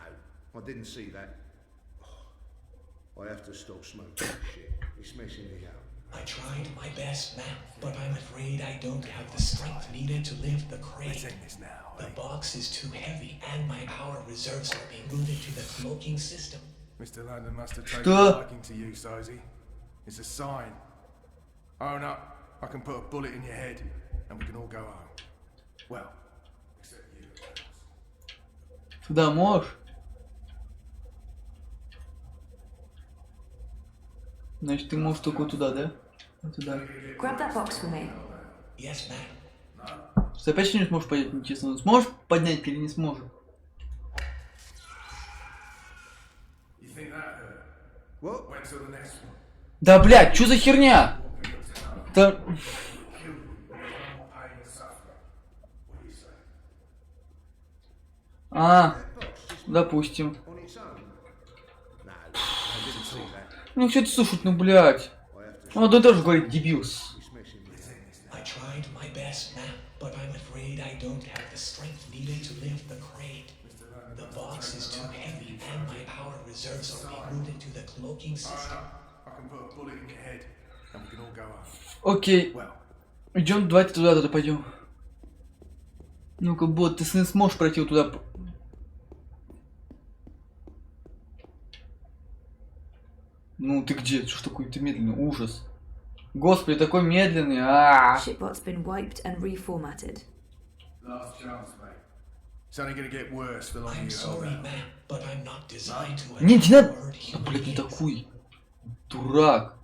I didn't see that. I have to stop smoking shit. It's messing me up. I tried my best, ma'am, but I'm afraid I don't have the strength needed to lift the crate. The box is too heavy, and my power reserves are being routed to the cloaking system. Mr. London must have taken a liking to you, Sozy. It's a sign. Own up, I can put a bullet in your head, and we can all go home. Well, except you. Туда можешь? Значит, ты можешь только туда, да? Туда. Grab that box for me. Yes, ma'am. Ты опять не сможешь поднять, нечестно. Сможешь поднять или не сможешь? Да, блядь, что за херня? Да... Допустим. Ну что ты слушать, ну блядь. Он тоже говорит дебилс. Окей. Идем, давайте туда пойдем. Ну-ка, бот, ты сможешь пройти вот туда? Ну ты где? Что ж такой ты медленный? Ужас. Господи, такой медленный. Shipbot's been wiped and reformatted. Не надо! А, блядь, не такой. Дурак.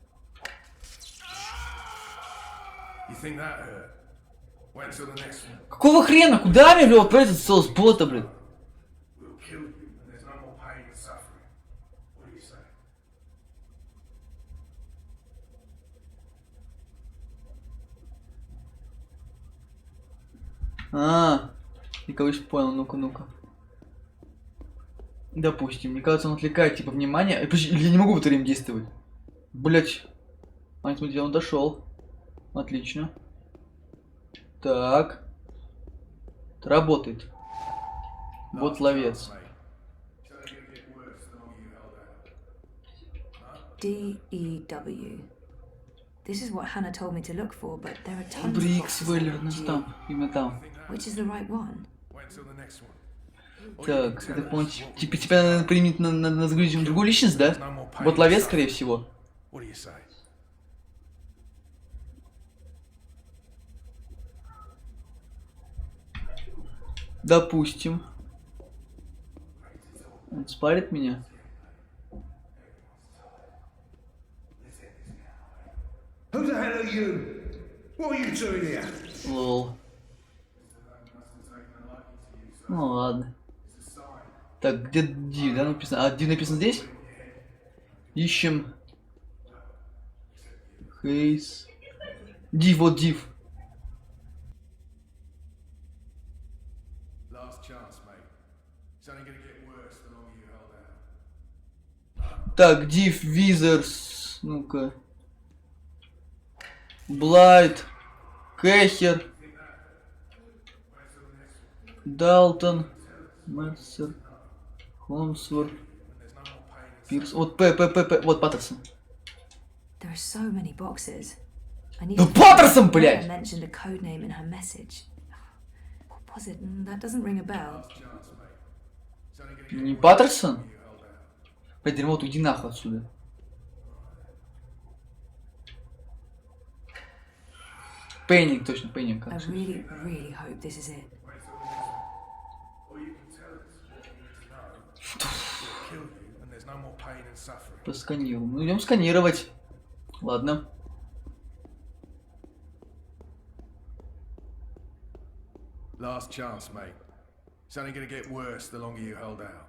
Какого хрена? Куда мне, блядь, отправить этот соус бота, блядь? Я, кажется, понял. Ну-ка, ну-ка. Допустим. Мне кажется, он отвлекает, типа, внимание. Или я не могу в это время действовать? Блять. А, смотрите, он дошел. Отлично. Так. Это работает. Вот ловец. D-E-W. This is what Hannah told me to look for, but there are tons of Брикс, boxes Вэллер, on ну G. там, именно там. Which is the right one? Так, это, по-моему, типа тебя надо примет на загрузить другую личность, да? Вот ловец, скорее всего. Допустим. Он спарит меня. Who the hell are you? What are you doing here? Лол. Ну ладно. Так, где Див, да, написано? А, Див написано здесь? Ищем. Хейс. Див, вот Див. Так, Див, Визерс. Ну-ка. Блайт. Кэхер. Далтон. Мерсер. Холмсворт. Пирс. Вот П. Вот Паттерсон. There are so many boxes. I need Ну to Паттерсон, блядь! Hannah mentioned a code name in her message. What was it? That doesn't ring a bell. Не Паттерсон? Блядь, дерьмо, вот уйди нахуй отсюда. Пенник, точно, Пенник. I really, really hope this is it. Просканировал. Ну идем сканировать. Ладно. Last chance, mate. It's only gonna get worse the longer you hold out.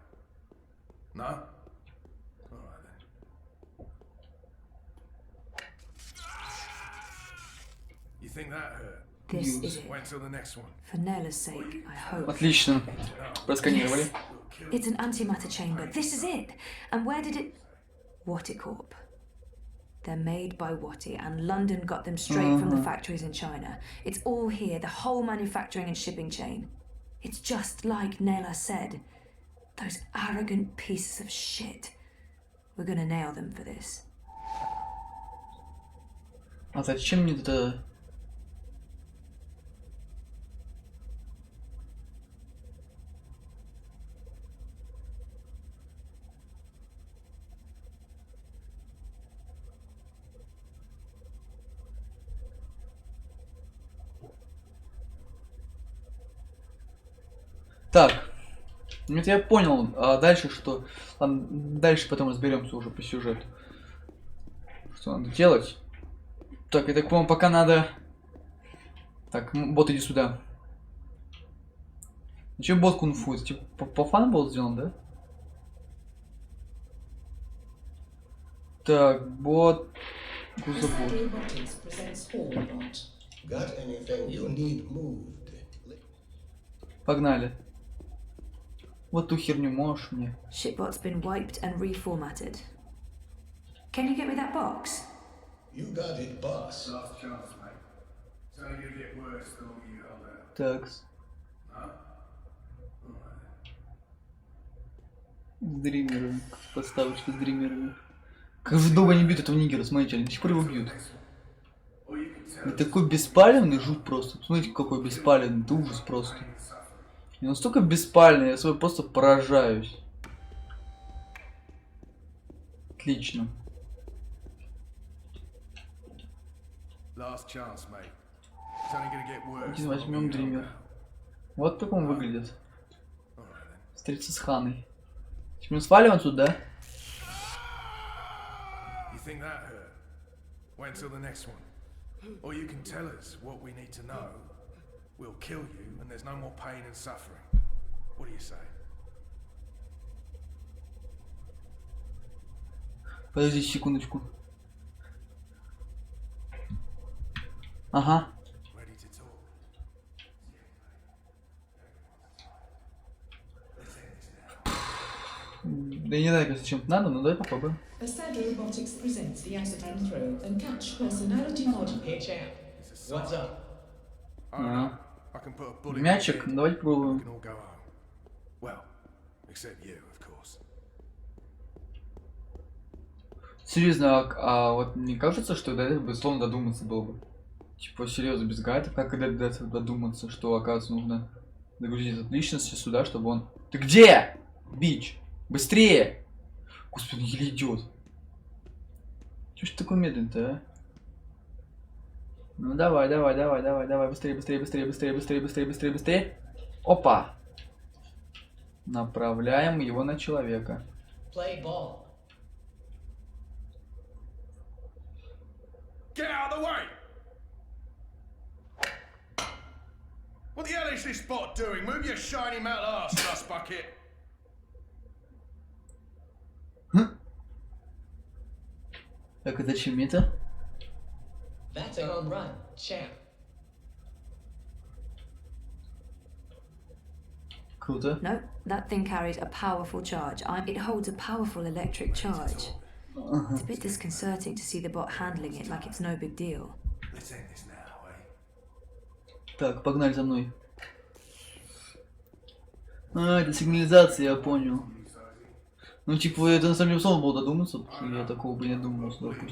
No? Alright then. You think that hurt? This is it. Wait till the next one. For Nella's sake, I hope. Отлично. Просканировали. It's an antimatter chamber. This is it. And where did it... Watticorp. They're made by Watty, and London got them straight from the factories in China. It's all here, the whole manufacturing and shipping chain. It's just like Nella said. Those arrogant pieces of shit. We're gonna nail them for this. А зачем мне это... Так, ну это я понял, а дальше что? Ладно, дальше потом разберемся уже по сюжету. Что надо делать? Так, я так понял, пока надо... Так, бот, иди сюда. Зачем бот кунг-фу? Это типа по фану был сделан, да? Так, бот... Гузабот. Погнали. Вот ту херню можешь мне. Shipbot's been wiped and reformatted. Can you get me that box? You got it, boss. Last chance, mate. It's only gonna get worse the longer you hold out. Такс. С Дримером. Подставочка с Дримером. Как же долго они бьют этого нигера, смотрите, они до сих пор его бьют. И такой беспалевный жуть просто. Смотрите, какой беспалевный, это ужас просто. И настолько беспальный, я собой просто поражаюсь. Отлично. Один возьмем Дример. Вот как он выглядит. Встретиться с Ханой. Мы сваливаем отсюда, да? We'll kill you, and there's no more pain and suffering. What do you say? Подожди секундочку. Ага. Да я не знаю, если чем-то надо, но давай попробуем. Ascend Robotics presents the acid run through and catch personality model. Hey, champ. What's up? А. I can put a bullet in your Мячик, head, давайте we попробуем. can all go home. Well, except you, of course. Серьезно, а вот не кажется, что до этого бы словно додуматься было бы? Типа, серьезно, без гайдов, как когда до этого додуматься, что, оказывается, нужно загрузить от личности сюда, чтобы он... Ты где? Бич! Быстрее! Господи, он еле идет. Чё ж ты такой медленный-то, а? Ну давай, быстрее, быстрее. Опа! Направляем его на человека. Play ball. Get out of the way! What the hell is this bot doing? Move your shiny metal ass, dust bucket! Так, и зачем это? That's a home run, champ. Круто. No, that thing carries a powerful charge. It holds a powerful electric charge. It's a bit disconcerting to see the bot handling it like it's no big deal. Let's end this now, eh? Так, погнали за мной. А, это сигнализация, я понял. Ну, типа, это на самом деле сложно было додуматься, потому что я такого бы не думал, допустим.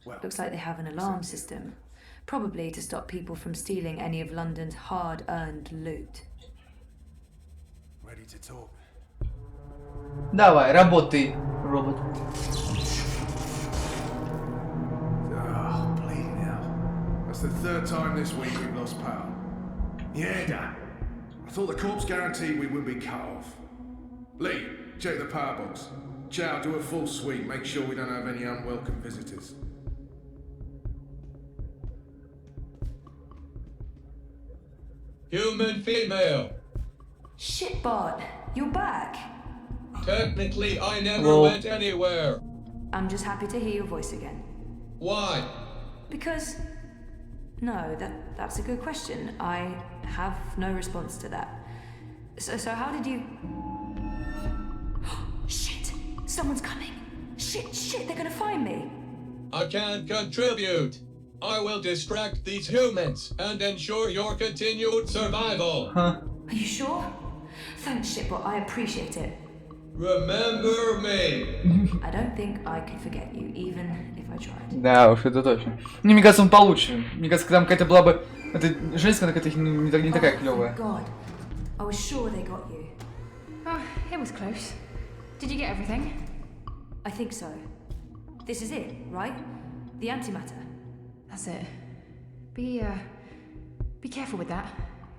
Looks like they have an alarm system. Probably to stop people from stealing any of London's hard-earned loot. Ready to talk? Давай, работай, робот. Oh, bleeding now. That's the third time this week we've lost power. Yeah, Dan. I thought the corpse guaranteed we would be cut off. Lee, check the power box. Chow, do a full sweep. Make sure we don't have any unwelcome visitors. Human female. Shit, bot, you're back. Technically, I never went anywhere. I'm just happy to hear your voice again. Why? Because... No, that's a good question. I have no response to that. So how did you... Shit! Someone's coming! Shit, they're gonna find me! I can't contribute. I will distract these humans and ensure your continued survival. Huh? Are you sure? Thanks, shitbot, I appreciate it. Remember me. I don't think I could forget you, even if I tried. Да уж, это точно. Ну, мне кажется, он получше. Мне кажется, там какая-то была бы... Это женская, какая-то не такая клевая. God, I was sure they got you. Oh, it was close. Did you get everything? I think so. This is it, right? The antimatter. That's it. Be careful with that.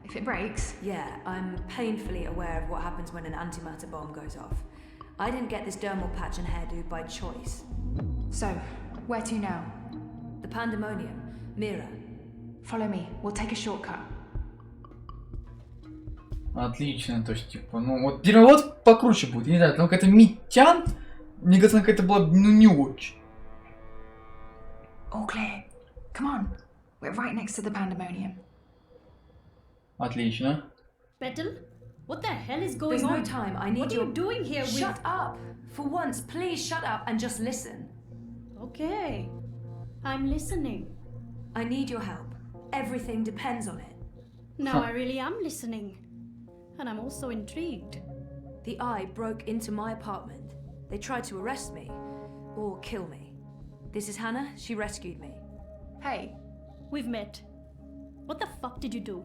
If it breaks... Yeah, I'm painfully aware of what happens when an antimatter bomb goes off. I didn't get this dermal patch and hairdo by choice. So, where to now? The pandemonium. Mira. Follow me. We'll take a shortcut. Отлично, то есть, типа, ну вот, вот покруче будет, я не знаю, там какая-то Митян, мне кажется, какая-то была, ну, не очень. All clear. Come on. We're right next to the pandemonium. Отлично. Petal? What the hell is going There's on? no time. I need What are you doing here with... Shut up! For once, please shut up and just listen. Okay. I'm listening. I need your help. Everything depends on it. Now I really am listening. And I'm also intrigued. The Eye broke into my apartment. They tried to arrest me. Or kill me. This is Hannah. She rescued me. Hey. We've met. What the fuck did you do?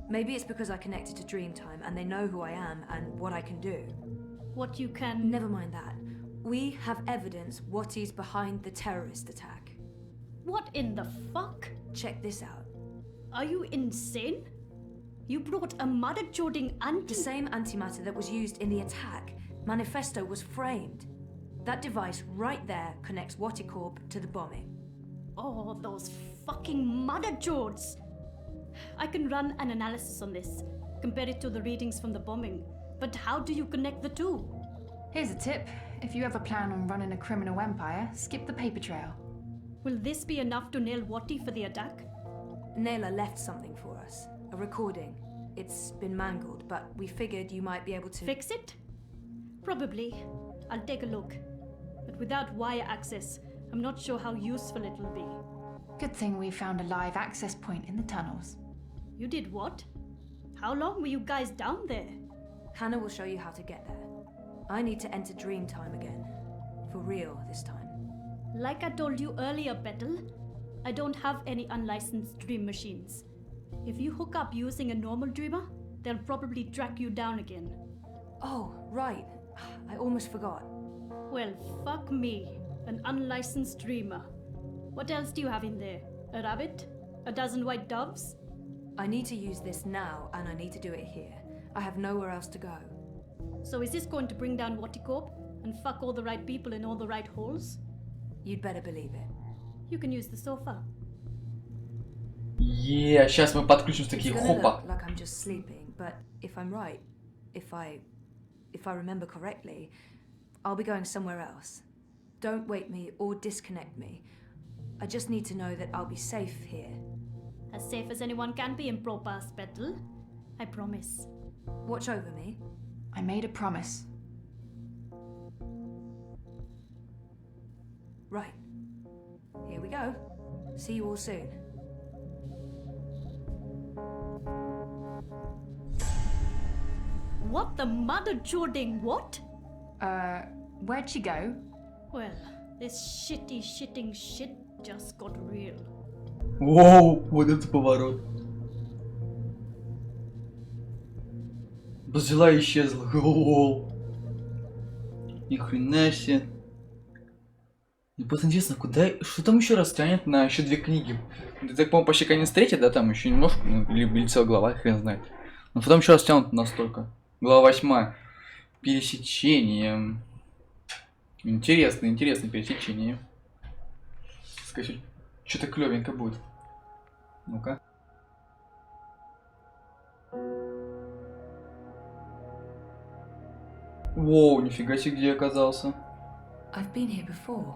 Maybe it's because I connected to Dreamtime and they know who I am and what I can do. What you can... Never mind that. We have evidence what is behind the terrorist attack. What in the fuck? Check this out. Are you insane? You brought a mother-joding The same antimatter that was used in the attack. Manifesto was framed. That device right there connects Waticorp to the bombing. Oh, those fucking mother-jods! I can run an analysis on this, compare it to the readings from the bombing. But how do you connect the two? Here's a tip. If you ever plan on running a criminal empire, skip the paper trail. Will this be enough to nail Wati for the attack? Naylor left something for us. A recording. It's been mangled, but we figured you might be able to... Fix it? Probably. I'll take a look. But without wire access, I'm not sure how useful it'll be. Good thing we found a live access point in the tunnels. You did what? How long were you guys down there? Hannah will show you how to get there. I need to enter dream time again. For real this time. Like I told you earlier, Petal, I don't have any unlicensed dream machines. If you hook up using a normal dreamer, they'll probably track you down again. Oh, right. I almost forgot. Well, fuck me. An unlicensed dreamer. What else do you have in there? A rabbit? A dozen white doves? I need to use this now, and I need to do it here. I have nowhere else to go. So is this going to bring down Waticorp and fuck all the right people in all the right holes? You'd better believe it. You can use the sofa. Yeah, сейчас мы подключим такие It's gonna хопа. look like I'm just sleeping, but if I'm right, if I remember correctly, I'll be going somewhere else. Don't wake me or disconnect me. I just need to know that I'll be safe here. As safe as anyone can be in Propass, Petal. I promise. Watch over me. I made a promise. Right. Here we go. See you all soon. What the mother Jording? What? Where'd she go? Well, this shitting shit just got real. Воу, вот это поворот. Взяла и исчезла. Воу. Ни хрена себе. Мне просто интересно, куда... Что там еще раз тянет на еще 2 книги? Это, так, по-моему, почти конец 3, да? Там еще немножко, ну, или целая глава, хрен знает. Но потом еще раз тянут настолько. Глава 8. Пересечение. Интересное пересечение. Скажи, что-то клевенько будет. Ну-ка. Воу, нифига себе, где я оказался. I've been here before.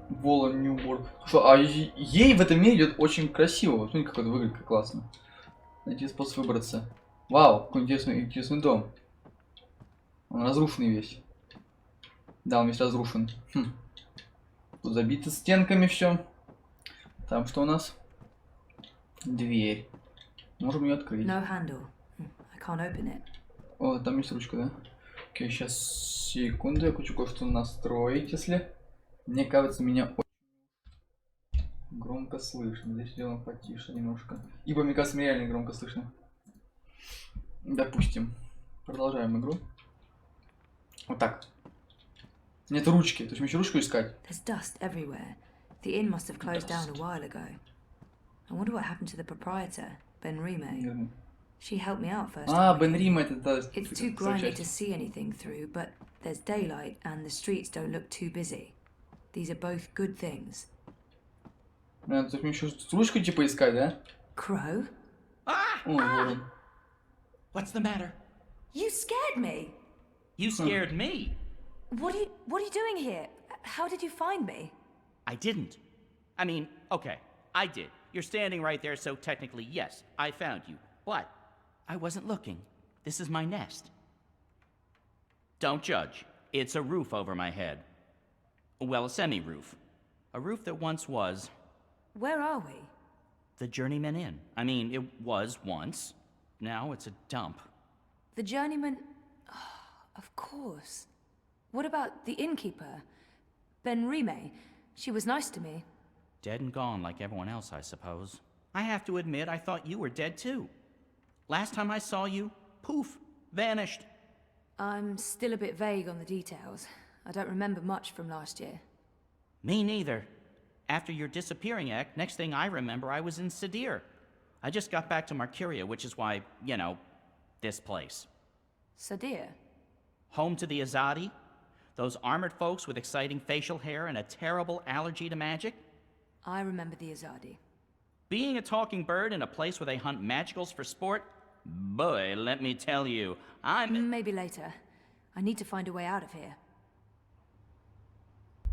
Волан Ньюборг. Слушай, а ей в этом мире идет очень красиво. Вот смотри, как это выглядит, как классно. Найти способ выбраться. Вау, какой интересный дом. Он разрушенный весь. Да, он весь разрушен. Тут забито стенками все. Там что у нас? Дверь. Можем ее открыть. No handle. I can't open it. О, там есть ручка, да? Окей, сейчас секунду, я хочу кое-что настроить, если... Мне кажется, меня очень громко слышно. Здесь сделаем потише немножко. Ибо, мне кажется, мне реально громко слышно. Допустим. Продолжаем игру. Вот так. Нет ручки. То есть мне еще ручку искать. There's dust everywhere. The inn must have closed down a while ago. I wonder what happened to the proprietor, Ben Rime. She helped me out first. А, Бен Риме, это та... It's too grimy to see anything through, but there's daylight and the streets don't look too busy. These are both good things. То есть мне еще ручку типа искать, да? Crow? Ой, What's the matter? You scared me. You scared me. What are you doing here? How did you find me? I didn't. I mean, okay, I did. You're standing right there, so technically, yes, I found you. But I wasn't looking. This is my nest. Don't judge. It's a roof over my head. Well, a semi-roof. A roof that once was... Where are we? The Journeyman Inn. I mean, it was once. Now it's a dump. The Journeyman... Oh, of course. What about the innkeeper? Ben Rime. She was nice to me. Dead and gone like everyone else, I suppose. I have to admit, I thought you were dead too. Last time I saw you, poof, vanished. I'm still a bit vague on the details. I don't remember much from last year. Me neither. After your disappearing act, next thing I remember, I was in Sadir. I just got back to Marcuria, which is why, you know, this place. Sadir? Home to the Azadi? Those armored folks with exciting facial hair and a terrible allergy to magic? I remember the Azadi. Being a talking bird in a place where they hunt magicals for sport? Boy, let me tell you, Maybe later. I need to find a way out of here.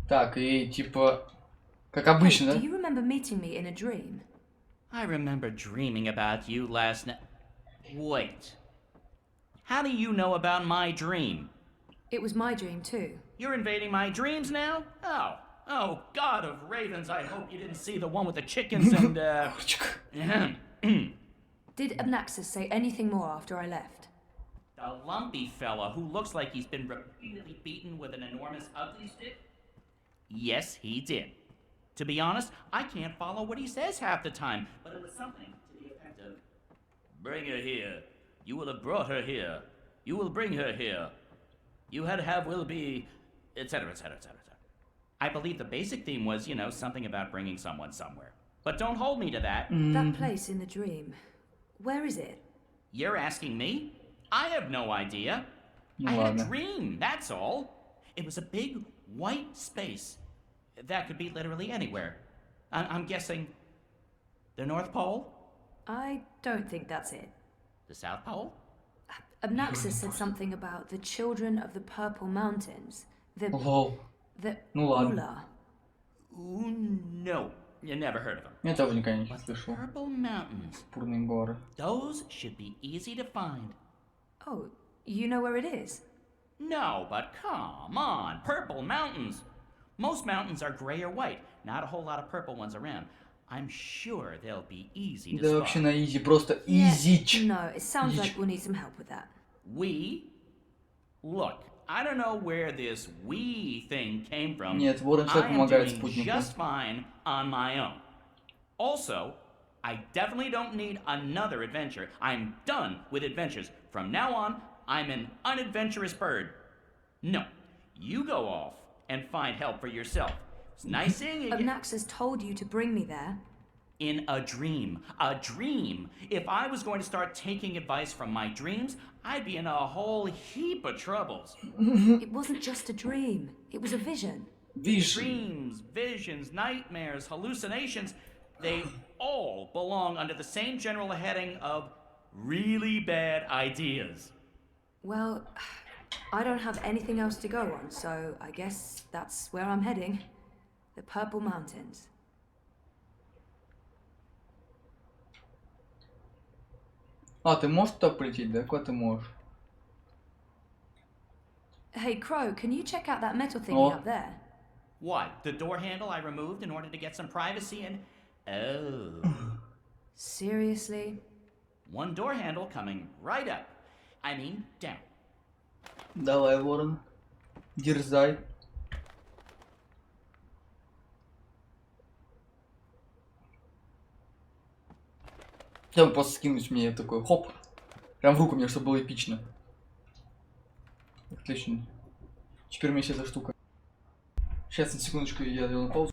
Так, и типа... Как обычно, Hey, да? do you remember meeting me in a dream? I remember dreaming about you last night. Wait. How do you know about my dream? It was my dream too. You're invading my dreams now? Oh, God of ravens, I hope you didn't see the one with the chickens and, Did Abnaxis say anything more after I left? The lumpy fella who looks like he's been repeatedly beaten with an enormous ugly stick? Yes, he did. To be honest, I can't follow what he says half the time, but it was something to the effect of, bring her here. You will have brought her here. You will bring her here. You had have will be, etc., etc., etc. I believe the basic theme was, you know, something about bringing someone somewhere. But don't hold me to that. That place in the dream, where is it? You're asking me? I have no idea. I had a dream, that's all. It was a big white space. That could be literally anywhere. I'm guessing the North Pole? I don't think that's it. The South Pole? Abnaxis said something about the children of the Purple Mountains. The Ula. Ooh, no. You never heard of them. Я тоже никогда не слышал. Purple Mountains. Пурные горы. Those should be easy to find. Oh, you know where it is? No, but come on. Purple Mountains. Most mountains are gray or white. Not a whole lot of purple ones around. I'm sure they'll be easy to Да spot. вообще на изи, просто изич. No, it sounds like we'll need some help with that. We? Look, I don't know where this we thing came from. Нет, Ворон всегда I am помогает doing спутнику. just fine on my own. Also, I definitely don't need another adventure. I'm done with adventures. From now on, I'm an unadventurous bird. No, you go off and find help for yourself. It's nice seeing you. Abnaxis told you to bring me there. In a dream. A dream. If I was going to start taking advice from my dreams, I'd be in a whole heap of troubles. It wasn't just a dream. It was a vision. Dreams, visions, nightmares, hallucinations, they all belong under the same general heading of really bad ideas. Well, I don't have anything else to go on, so I guess that's where I'm heading. The Purple Mountains. А, ты можешь туда полететь, да? Куда ты можешь? Hey, Crow, can you check out that metal thingy up there? What? The door handle I removed in order to get some privacy and... Oh. Seriously? One door handle coming right up. I mean, down. Давай, Ворон. Дерзай. Я бы просто скинуть мне такой хоп. Прям в руку мне, чтобы было эпично. Отлично. Теперь у меня есть эта штука. Сейчас, на секундочку, я делаю паузу.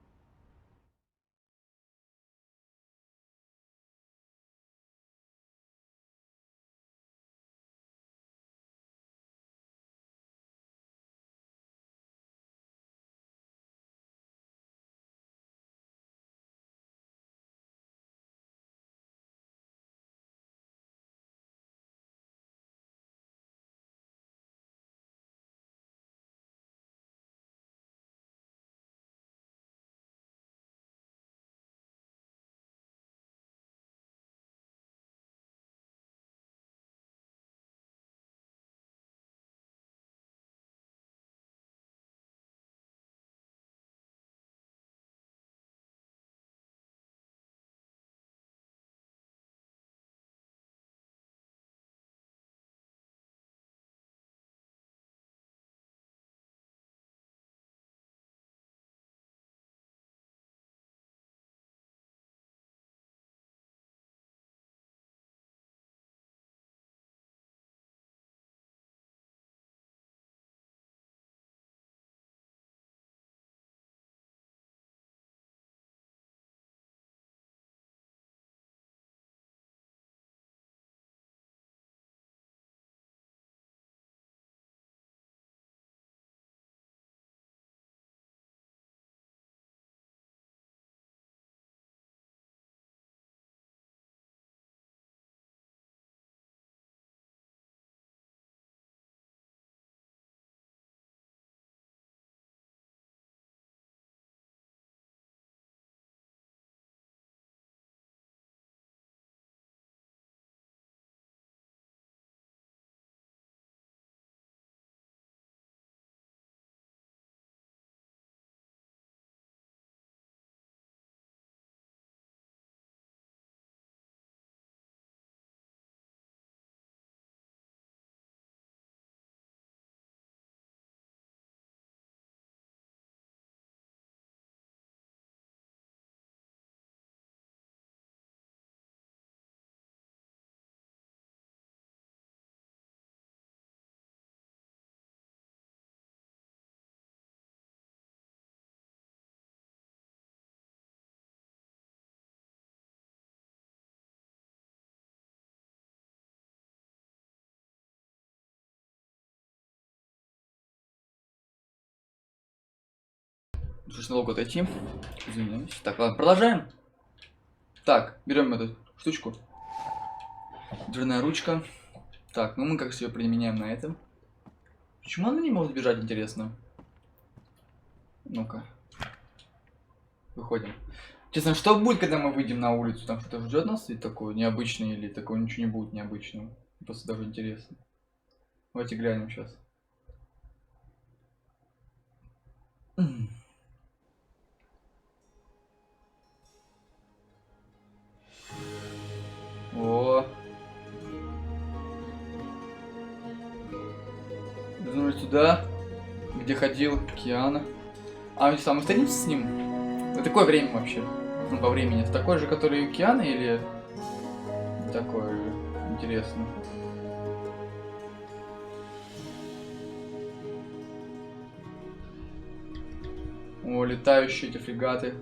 Пришлось налогу отойти. Извиняюсь. Так, ладно, продолжаем. Так, берем эту штучку. Дверная ручка. Так, ну мы как все применяем на этом. Почему она не может бежать, интересно? Ну-ка. Выходим. Честно, что будет, когда мы выйдем на улицу? Там что-то ждет нас или такое необычное, или такого ничего не будет необычного? Просто даже интересно. Давайте глянем сейчас. О. Вернулись туда, где ходил Киана. А мы встретимся с ним? В такое время вообще? Ну, по времени. В такое же, которое у Кианы, или такое же? Интересно. О, летающие эти фрегаты.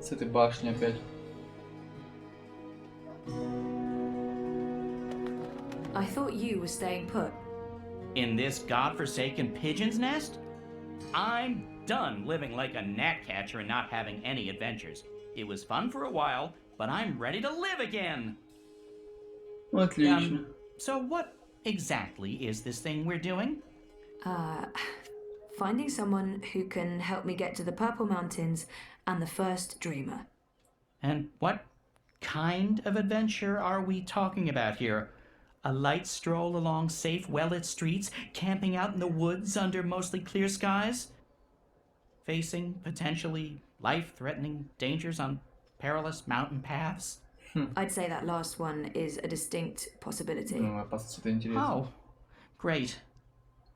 С этой башни опять. I thought you were staying put. In this godforsaken pigeon's nest? I'm done living like a gnatcatcher and not having any adventures. It was fun for a while, but I'm ready to live again. Отлично. So what exactly is this thing we're doing? Finding someone who can help me get to the Purple Mountains and the first Dreamer. And what kind of adventure are we talking about here? A light stroll along safe, well-lit streets, camping out in the woods under mostly clear skies? Facing potentially life-threatening dangers on perilous mountain paths? I'd say that last one is a distinct possibility. Oh, great.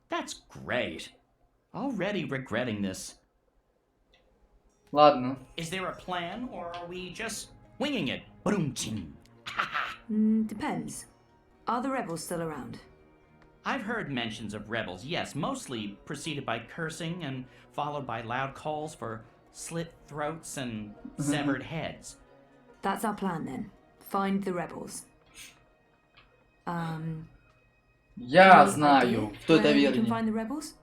That's great. Already regretting this. Ладно. Is there a plan, or are we just winging it? Boom-ching. Depends. Are the rebels still around? I've heard mentions of rebels, yes, mostly preceded by cursing and followed by loud calls for slit throats and severed heads. That's our plan then. Find the rebels. Я знаю, кто это You can вернее. find the rebels?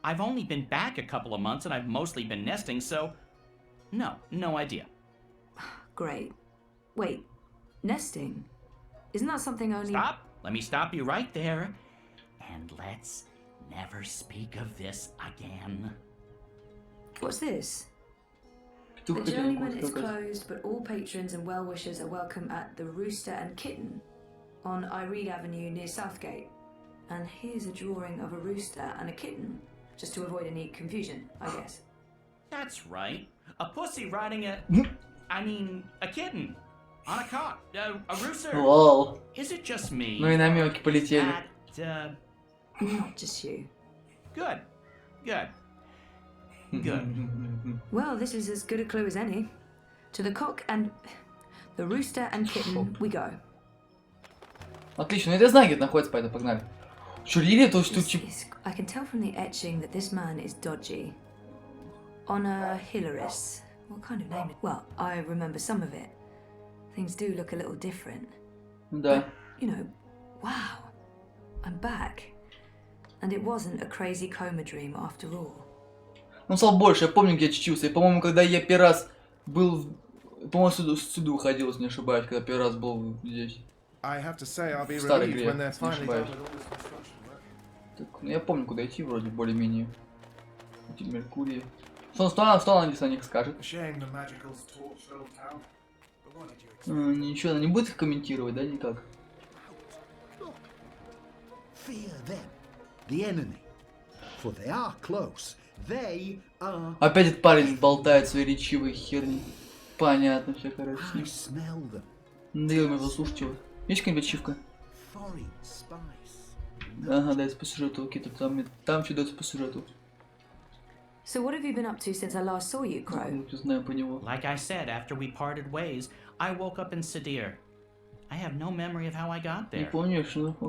I've only been back a couple of months and I've mostly been nesting, so no idea. Great. Wait, nesting? Isn't that something only... Stop! Let me stop you right there. And let's never speak of this again. What's this? The journeyman is closed, but all patrons and well-wishers are welcome at the Rooster and Kitten on Irede Avenue near Southgate. And here's a drawing of a rooster and a kitten, just to avoid any confusion, I guess. That's right. A pussy riding a kitten. On a cock. A rooster. Lol. Is it just me? Ну и намеки полетели. Not just you. Good. Well, this is as good a clue as any. To the cock and... the rooster and kitten we go. Отлично, ну это знаю, где находится, поэтому погнали. Что, Лили, то что типа... I can tell from the etching that this man is dodgy. Honor Hilaris. What kind of name? Well, I remember some of it. Things do look a little different. Да. But, you know, wow. I'm back. And it wasn't a crazy coma dream after all. Он стал больше, я помню, где я очутился. И, по-моему, когда я первый раз был... По-моему, сюда уходил, если не ошибаюсь, когда первый раз был здесь. В старой игре, если не ошибаюсь. Так, ну я помню, куда идти, вроде, более-менее. Меркурий. Что она на них скажет? Ничего, она не будет их комментировать, да, никак? Опять этот парень болтает свои речивые херни. Понятно, все, короче. Надоело мне заслушать его. Есть какая-нибудь ачивка? Ага, дается по сюжету, какие-то там что дается по сюжету. So what have you been up to since I last saw you, Crow? Like I said, after we parted ways, I woke up in Sadir. I have no memory of how I got there.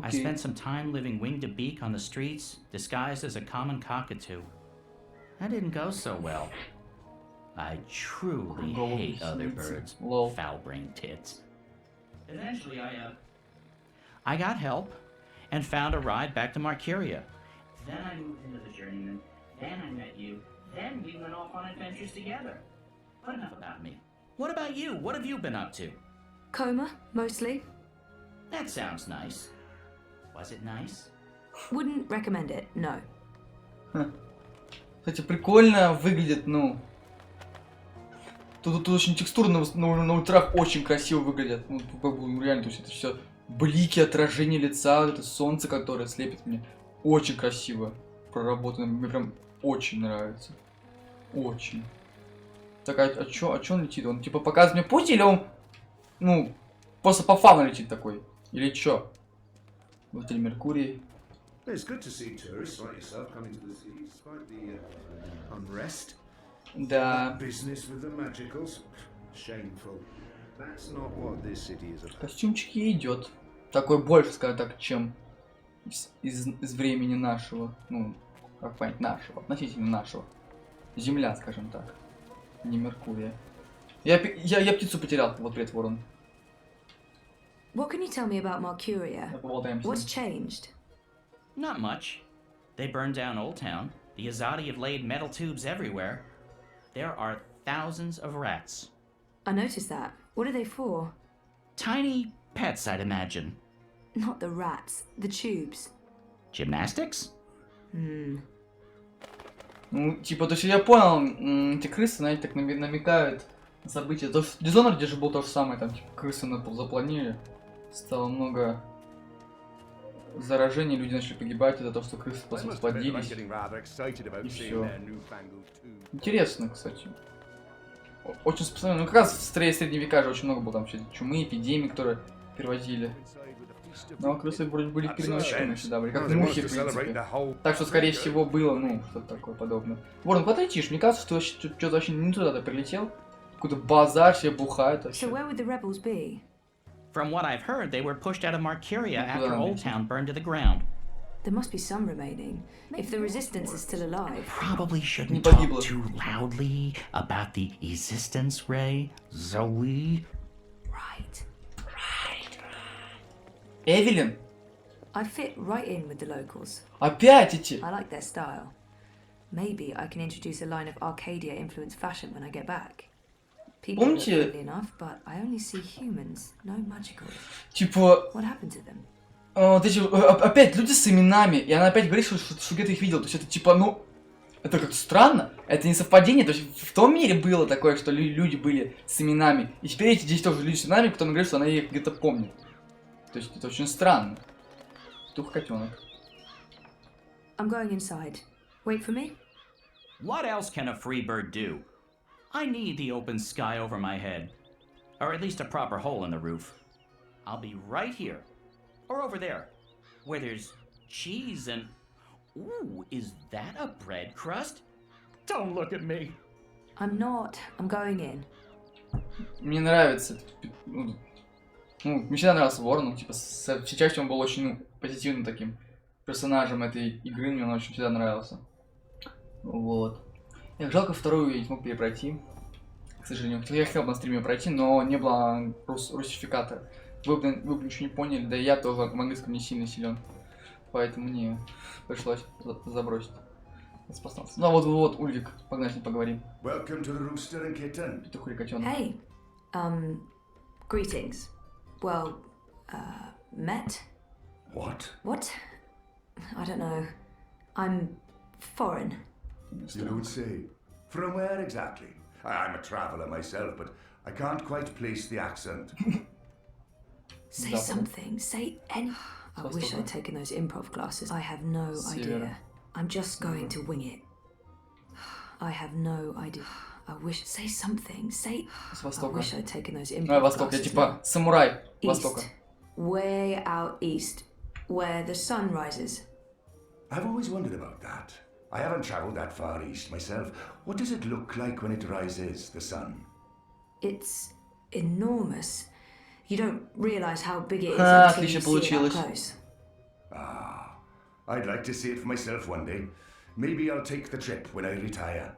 I spent some time living wing to beak on the streets, disguised as a common cockatoo. That didn't go so well. I truly hate other birds, foul-brained tits. Eventually, I got help and found a ride back to Marcuria. Then I moved into the journeyman. Then I met you. Then we went off on adventures together. But enough about me. What about you? What have you been up to? Coma, mostly. That sounds nice. Was it nice? Wouldn't recommend it, no. Кстати, прикольно выглядит, ну... Тут очень текстурно, на ультрах очень красиво выглядят. Ну, реально, то есть это все блики, отражение лица, это солнце, которое слепит мне. Очень красиво проработано, мне прям очень нравится. Очень. Так, а чё он летит? Он типа показывает мне путь, или он, ну, просто по фану летит такой? Или чё? Вот или Меркурий. Да. Костюмчики идет. Такой больше, скажем так, чем из времени нашего. Ну, как понять, нашего, относительно нашего. Земля, скажем так. Не Меркурия. Я птицу потерял, вот привет, ворон. What can you tell me about Mercuria? What's changed? Not much. They burned down Old Town. The Azadi have laid metal tubes everywhere. There are thousands of rats. I noticed that. What are they for? Tiny pets, I'd imagine. Not the rats, the tubes. Gymnastics? Ну, типа, то есть я понял, эти крысы, знаете, так намекают на события. То, что в Dishonored же было то же самое, там, типа, крысы запланили. Стало много заражений, люди начали погибать из-за того, что крысы расплодились. И все. Интересно, кстати. Очень распространено. Ну, как раз в средние века же очень много было там чумы, эпидемий, которые перевозили. Но крысы вроде были переносчиками всегда, были как мухи, в принципе. Так что, скорее всего, было, ну, что-то такое подобное. Ворон, куда ты летишь? Мне кажется, что что-то вообще не туда-то прилетел. Какой-то базар себе бухает вообще. So where would the rebels be? From what I've heard, they were pushed out of Mercuria after Old Town burned to the ground. There must be some remaining. If the resistance is still alive. Probably shouldn't talk too loudly about the existence, Ray. Zoe. Right. Эвелин? I fit right in with the locals. Опять эти? I like their style. Maybe I can introduce a line of Arcadia-influenced fashion when I get back. People look friendly enough, but I only see humans, no magicals. Типа... What happened to them? Вот эти, опять люди с именами, и она опять говорит, что где-то их видел. То есть это типа, ну... Это как-то странно. Это не совпадение. То есть в том мире было такое, что люди были с именами. И теперь эти здесь тоже люди с именами, потом говорит, что она их где-то помнит. То есть это очень странно. Тух котенок. I'm going inside. Wait for me. What else can a free bird do? I need the open sky over my head. Or at least a proper hole in the roof. I'll be right here. Or over there. Where there's cheese and... Ooh, is that a bread crust? Don't look at me. I'm not. I'm going in. Мне нравится. Ну, мне всегда нравился Ворон. Типа, чаще он был очень, ну, позитивным таким персонажем этой игры. Мне он очень всегда нравился. Вот. Эх, жалко, вторую я не смог перепройти. К сожалению. Я хотел бы на стриме пройти, но не было русификатора. Вы бы ничего не поняли, да и я тоже в английском не сильно силен. Поэтому мне пришлось забросить. Ну а вот, Ульвик, погнали с ним поговорим. Петух или котенок. Hey, greetings. Well, met? What? What? I don't know. I'm foreign. You don't say. From where exactly? I'm a traveller myself, but I can't quite place the accent. Say something. Say any... I wish I'd taken those improv classes. I have no idea. I'm just going to wing it. I have no idea. I wish... Say something. Say... I wish I'd taken those improv Восток, я типа самурай Востока. Way out east, where the sun rises. I've always wondered about that. I haven't travelled that far east myself. What does it look like when it rises, the sun? It's enormous. You don't realise how big it is until you see it up close. Ah, I'd like to see it for myself one day. Maybe I'll take the trip when I retire.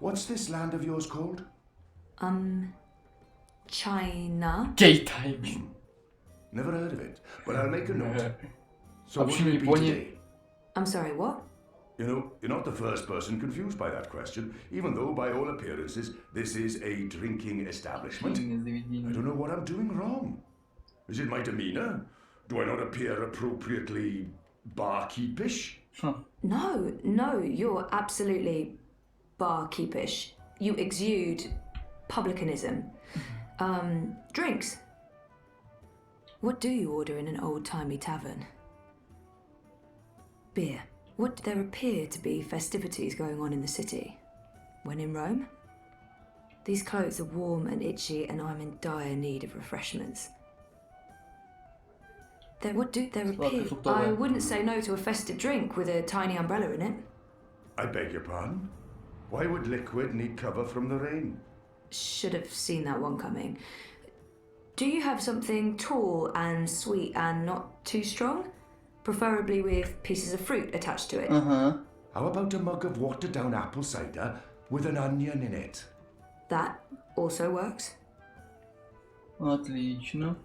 What's this land of yours called? China. Китай. Never heard of it, but I'll make a note. So what will it be today? I'm sorry, what? You know, you're not the first person confused by that question, even though, by all appearances, this is a drinking establishment. I don't know what I'm doing wrong. Is it my demeanor? Do I not appear appropriately barkeepish? No, you're absolutely barkeepish. You exude publicanism. Drinks. What do you order in an old-timey tavern? Beer. What there appear to be festivities going on in the city. When in Rome? These clothes are warm and itchy and I'm in dire need of refreshments. What do there appear? I wouldn't say no to a festive drink with a tiny umbrella in it. I beg your pardon? Why would liquid need cover from the rain? Should have seen that one coming. Do you have something tall and sweet and not too strong? Preferably with pieces of fruit attached to it. How about a mug of watered-down apple cider with an onion in it? That also works. Отлично.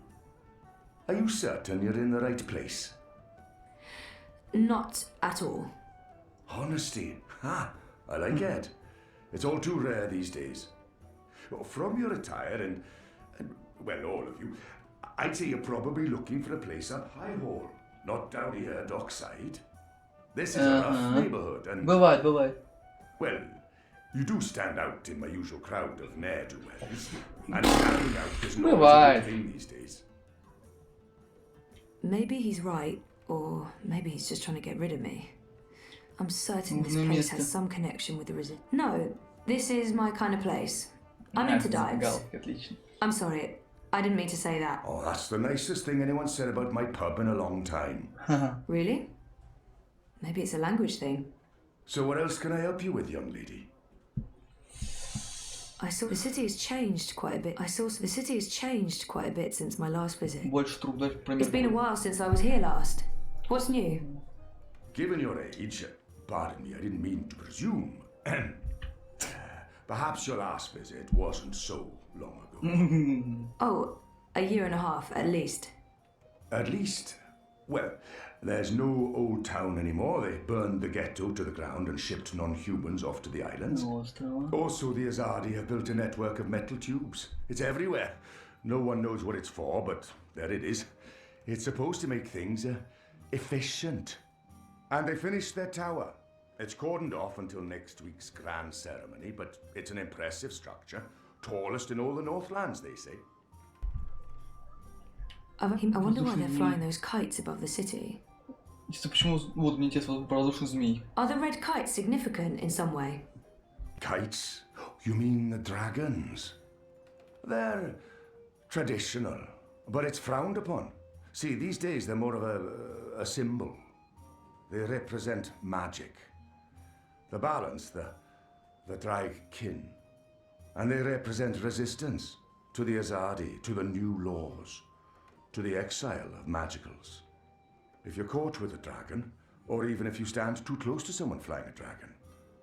Are you certain you're in the right place? Not at all. Honesty. Ha! I like it. It's all too rare these days. From your attire and, well, all of you, I'd say you're probably looking for a place up High Hall, not down here dockside. This is a rough neighborhood and... Бывает. Well, you do stand out in my usual crowd of ne'er-do-wells. And standing out is not a good thing these days. Maybe he's right, or maybe he's just trying to get rid of me. I'm certain this place has some connection with the resistance. No, this is my kind of place. I'm into dives. I'm sorry, I didn't mean to say that. Oh, that's the nicest thing anyone said about my pub in a long time. Really? Maybe it's a language thing. So what else can I help you with, young lady? I saw the city has changed quite a bit. Since my last visit. It's been a while since I was here last. What's new? Given your age, pardon me, I didn't mean to presume. Perhaps your last visit wasn't so long ago. Oh, a year and a half, at least. At least? Well, there's no old town anymore. They burned the ghetto to the ground and shipped non-humans off to the islands. Also, the Azadi have built a network of metal tubes. It's everywhere. No one knows what it's for, but there it is. It's supposed to make things efficient. And they finished their tower. It's cordoned off until next week's grand ceremony, but it's an impressive structure. Tallest in all the Northlands, they say. I wonder why they're flying those kites above the city. Are the red kites significant in some way? Kites? You mean the dragons? They're traditional, but it's frowned upon. See, these days they're more of a symbol. They represent magic. The balance, the drag kin. And they represent resistance to the Azadi, to the new laws, to the exile of magicals. If you're caught with a dragon, or even if you stand too close to someone flying a dragon,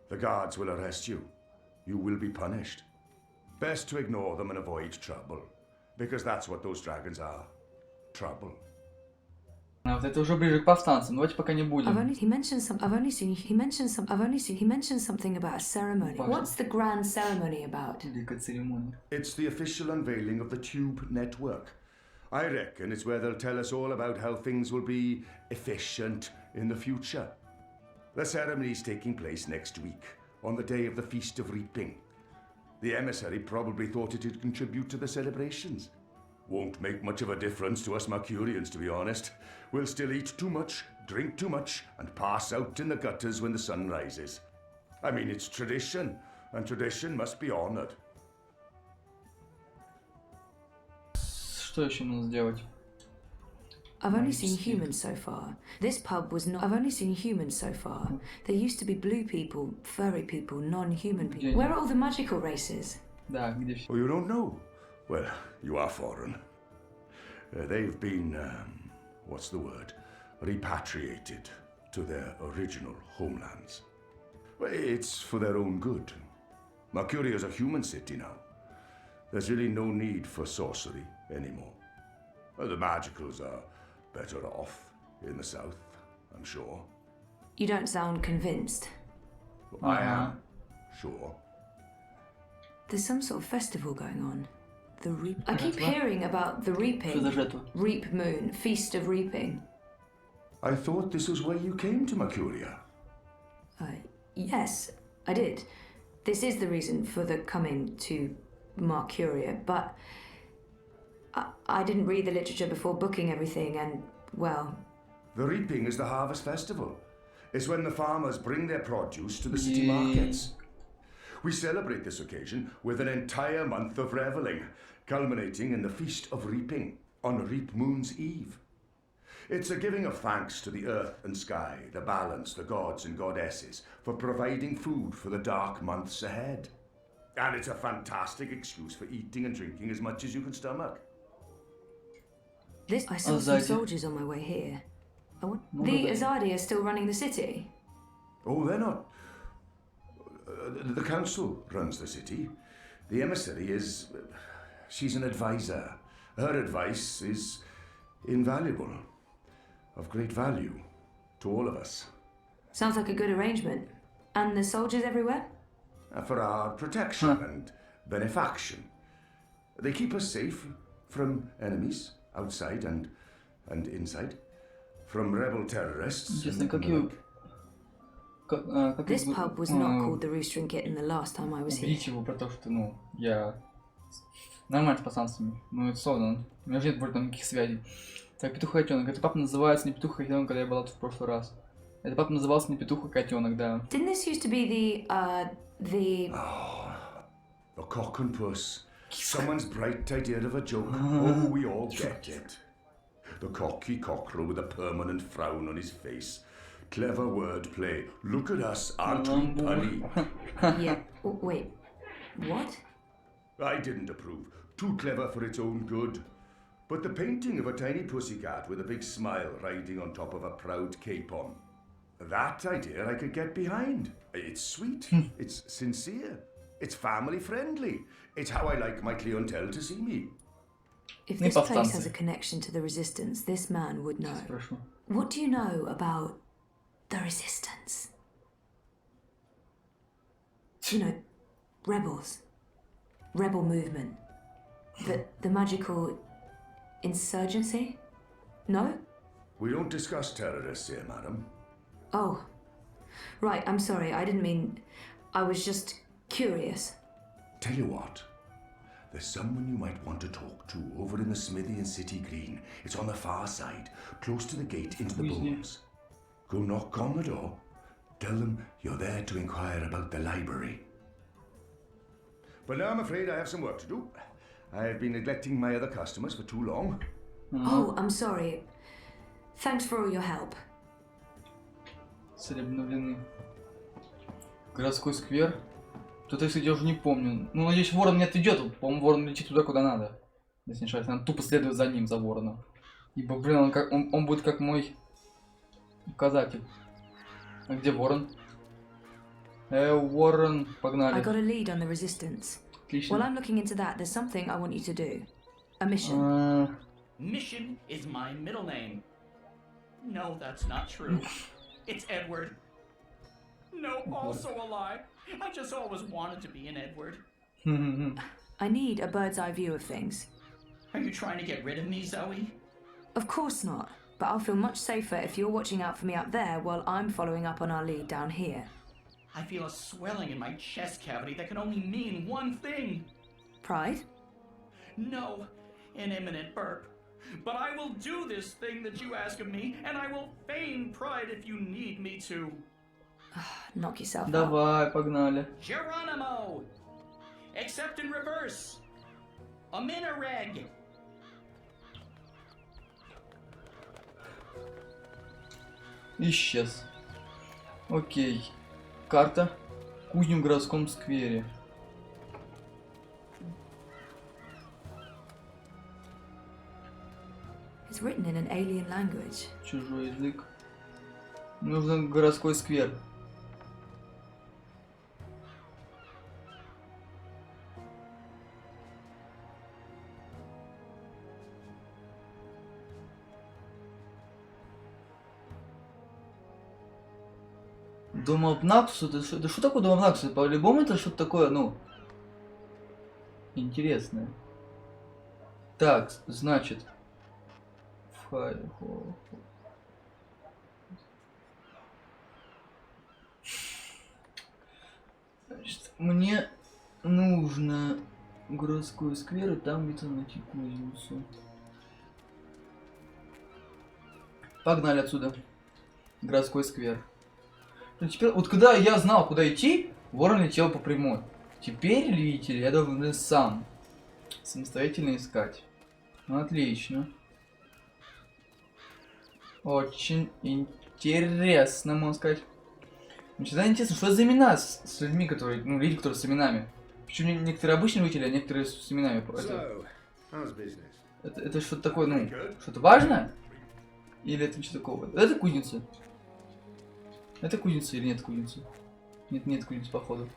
the guards will arrest you. You will be punished. Best to ignore them and avoid trouble, because that's what those dragons are. Trouble. Вот это уже ближе к повстанцам. Давайте пока не будем. He mentioned something about a ceremony. What's the grand ceremony about? It's the official unveiling of the Tube Network. I reckon it's where they'll tell us all about how things will be efficient in the future. The ceremony's taking place next week, on the day of the Feast of Reaping. The emissary probably thought it'd contribute to the celebrations. Won't make much of a difference to us Mercurians, to be honest. We'll still eat too much, drink too much, and pass out in the gutters when the sun rises. I mean, it's tradition, and tradition must be honored. Что еще нужно сделать? I've only seen humans so far. This pub was not. I've only seen humans so far. There used to be blue people, furry people, non-human people. Where are all the magical races? Да, где все? Oh, you don't know? Well, you are foreign. They've been, what's the word? Repatriated to their original homelands. Well, it's for their own good. Mercuria's a human city now. There's really no need for sorcery anymore. Well, the magicals are better off in the south, I'm sure. You don't sound convinced. I am. Sure. There's some sort of festival going on. The Reap. I keep hearing about the reaping. Reap Moon, Feast of Reaping. I thought this was where you came to Mercuria. Yes, I did. This is the reason for the coming to Mercuria, but I didn't read the literature before booking everything, and, well... The reaping is the harvest festival. It's when the farmers bring their produce to the city markets. We celebrate this occasion with an entire month of reveling, culminating in the Feast of Reaping on Reap Moon's Eve. It's a giving of thanks to the earth and sky, the balance, the gods and goddesses, for providing food for the dark months ahead. And it's a fantastic excuse for eating and drinking as much as you can stomach. I saw some soldiers on my way here. The Azadi are still running the city? Oh, they're not. The council runs the city. The emissary is... she's an advisor. Her advice is invaluable. Of great value to all of us. Sounds like a good arrangement. And the soldiers everywhere? For our protection and benefaction. They keep us safe from enemies, outside and inside. From rebel terrorists. This pub was not called the Rooster and Kitten the last time I was here. Убить его про то, что, я нормально с пацанствами. Это словно, у меня уже нет больше там никаких связей. Так, петух и котенок. Это папа называется не петух и котенок, когда я была тут в прошлый раз. Это папа назывался не петух и котенок, да. Didn't this used to be the... Oh, the cock and puss. Someone's bright idea of a joke. Oh, we all get it. The cocky cockerel with a permanent frown on his face. Clever wordplay. Look at us, aren't we punny? Yeah, wait, what? I didn't approve. Too clever for its own good. But the painting of a tiny pussycat with a big smile riding on top of a proud capon. That idea I could get behind. It's sweet. It's sincere. It's family friendly. It's how I like my clientele to see me. If this place has a connection to the Resistance, this man would know. What do you know about the Resistance? You know, rebels. Rebel movement. The magical insurgency? No? We don't discuss terrorists here, madam. Oh. Right, I'm sorry, I didn't mean... I was just curious. Tell you what. There's someone you might want to talk to over in the smithy in City Green. It's on the far side, close to the gate into the bulls. Go knock on the door. Tell them you're there to inquire about the library. But now I'm afraid I have some work to do. I've been neglecting my other customers for too long. Oh, I'm sorry. Thanks for all your help. Цель обновлены. Городской сквер. Тут, кстати, я уже не помню. Ну, надеюсь, ворон не отведет. По-моему, ворон летит туда, куда надо. Если не ошибаюсь, надо тупо следовать за ним, за вороном. Ибо, блин, он будет как мой указатель. А где ворон? Ворон, погнали. I got a lead on the Resistance. While I'm looking into that, there's something I want you to do. A mission. Mission is my middle name. No, that's not true. It's Edward. No, also a lie. I just always wanted to be an Edward. I need a bird's eye view of things. Are you trying to get rid of me, Zoe? Of course not. But I'll feel much safer if you're watching out for me up there while I'm following up on our lead down here. I feel a swelling in my chest cavity that can only mean one thing. Pride? No, an imminent burp. But I will do this thing that you ask of me, and I will feign pride if you need me to. Knock yourself out. Давай, погнали. Geronimo! Except in reverse. A minareg. Исчез. Окей. Карта. Кузню в городском сквере. It's written in an alien language. Чужой язык. Нужен городской сквер. Дом Абнаксуса? Это что такое Дом Абнаксуса? По-любому это что-то такое, ну... Интересное. Так, значит... Значит, мне нужно городской сквер и там где-то найти кузницу. Погнали отсюда. Городской сквер. Ну, теперь, вот когда я знал, куда идти, ворон летел по прямой. Теперь, видите ли, я должен сам самостоятельно искать. Ну, отлично. Очень интересно, можно сказать. Мне всегда интересно, что за имена с людьми, которые, ну, люди, которые с именами. Почему некоторые обычные жители, а некоторые с именами. Это что-то такое, ну, что-то важное? Или это что такого? Это кузница? Это кузница или нет кузницы? Нет кузницы, походу.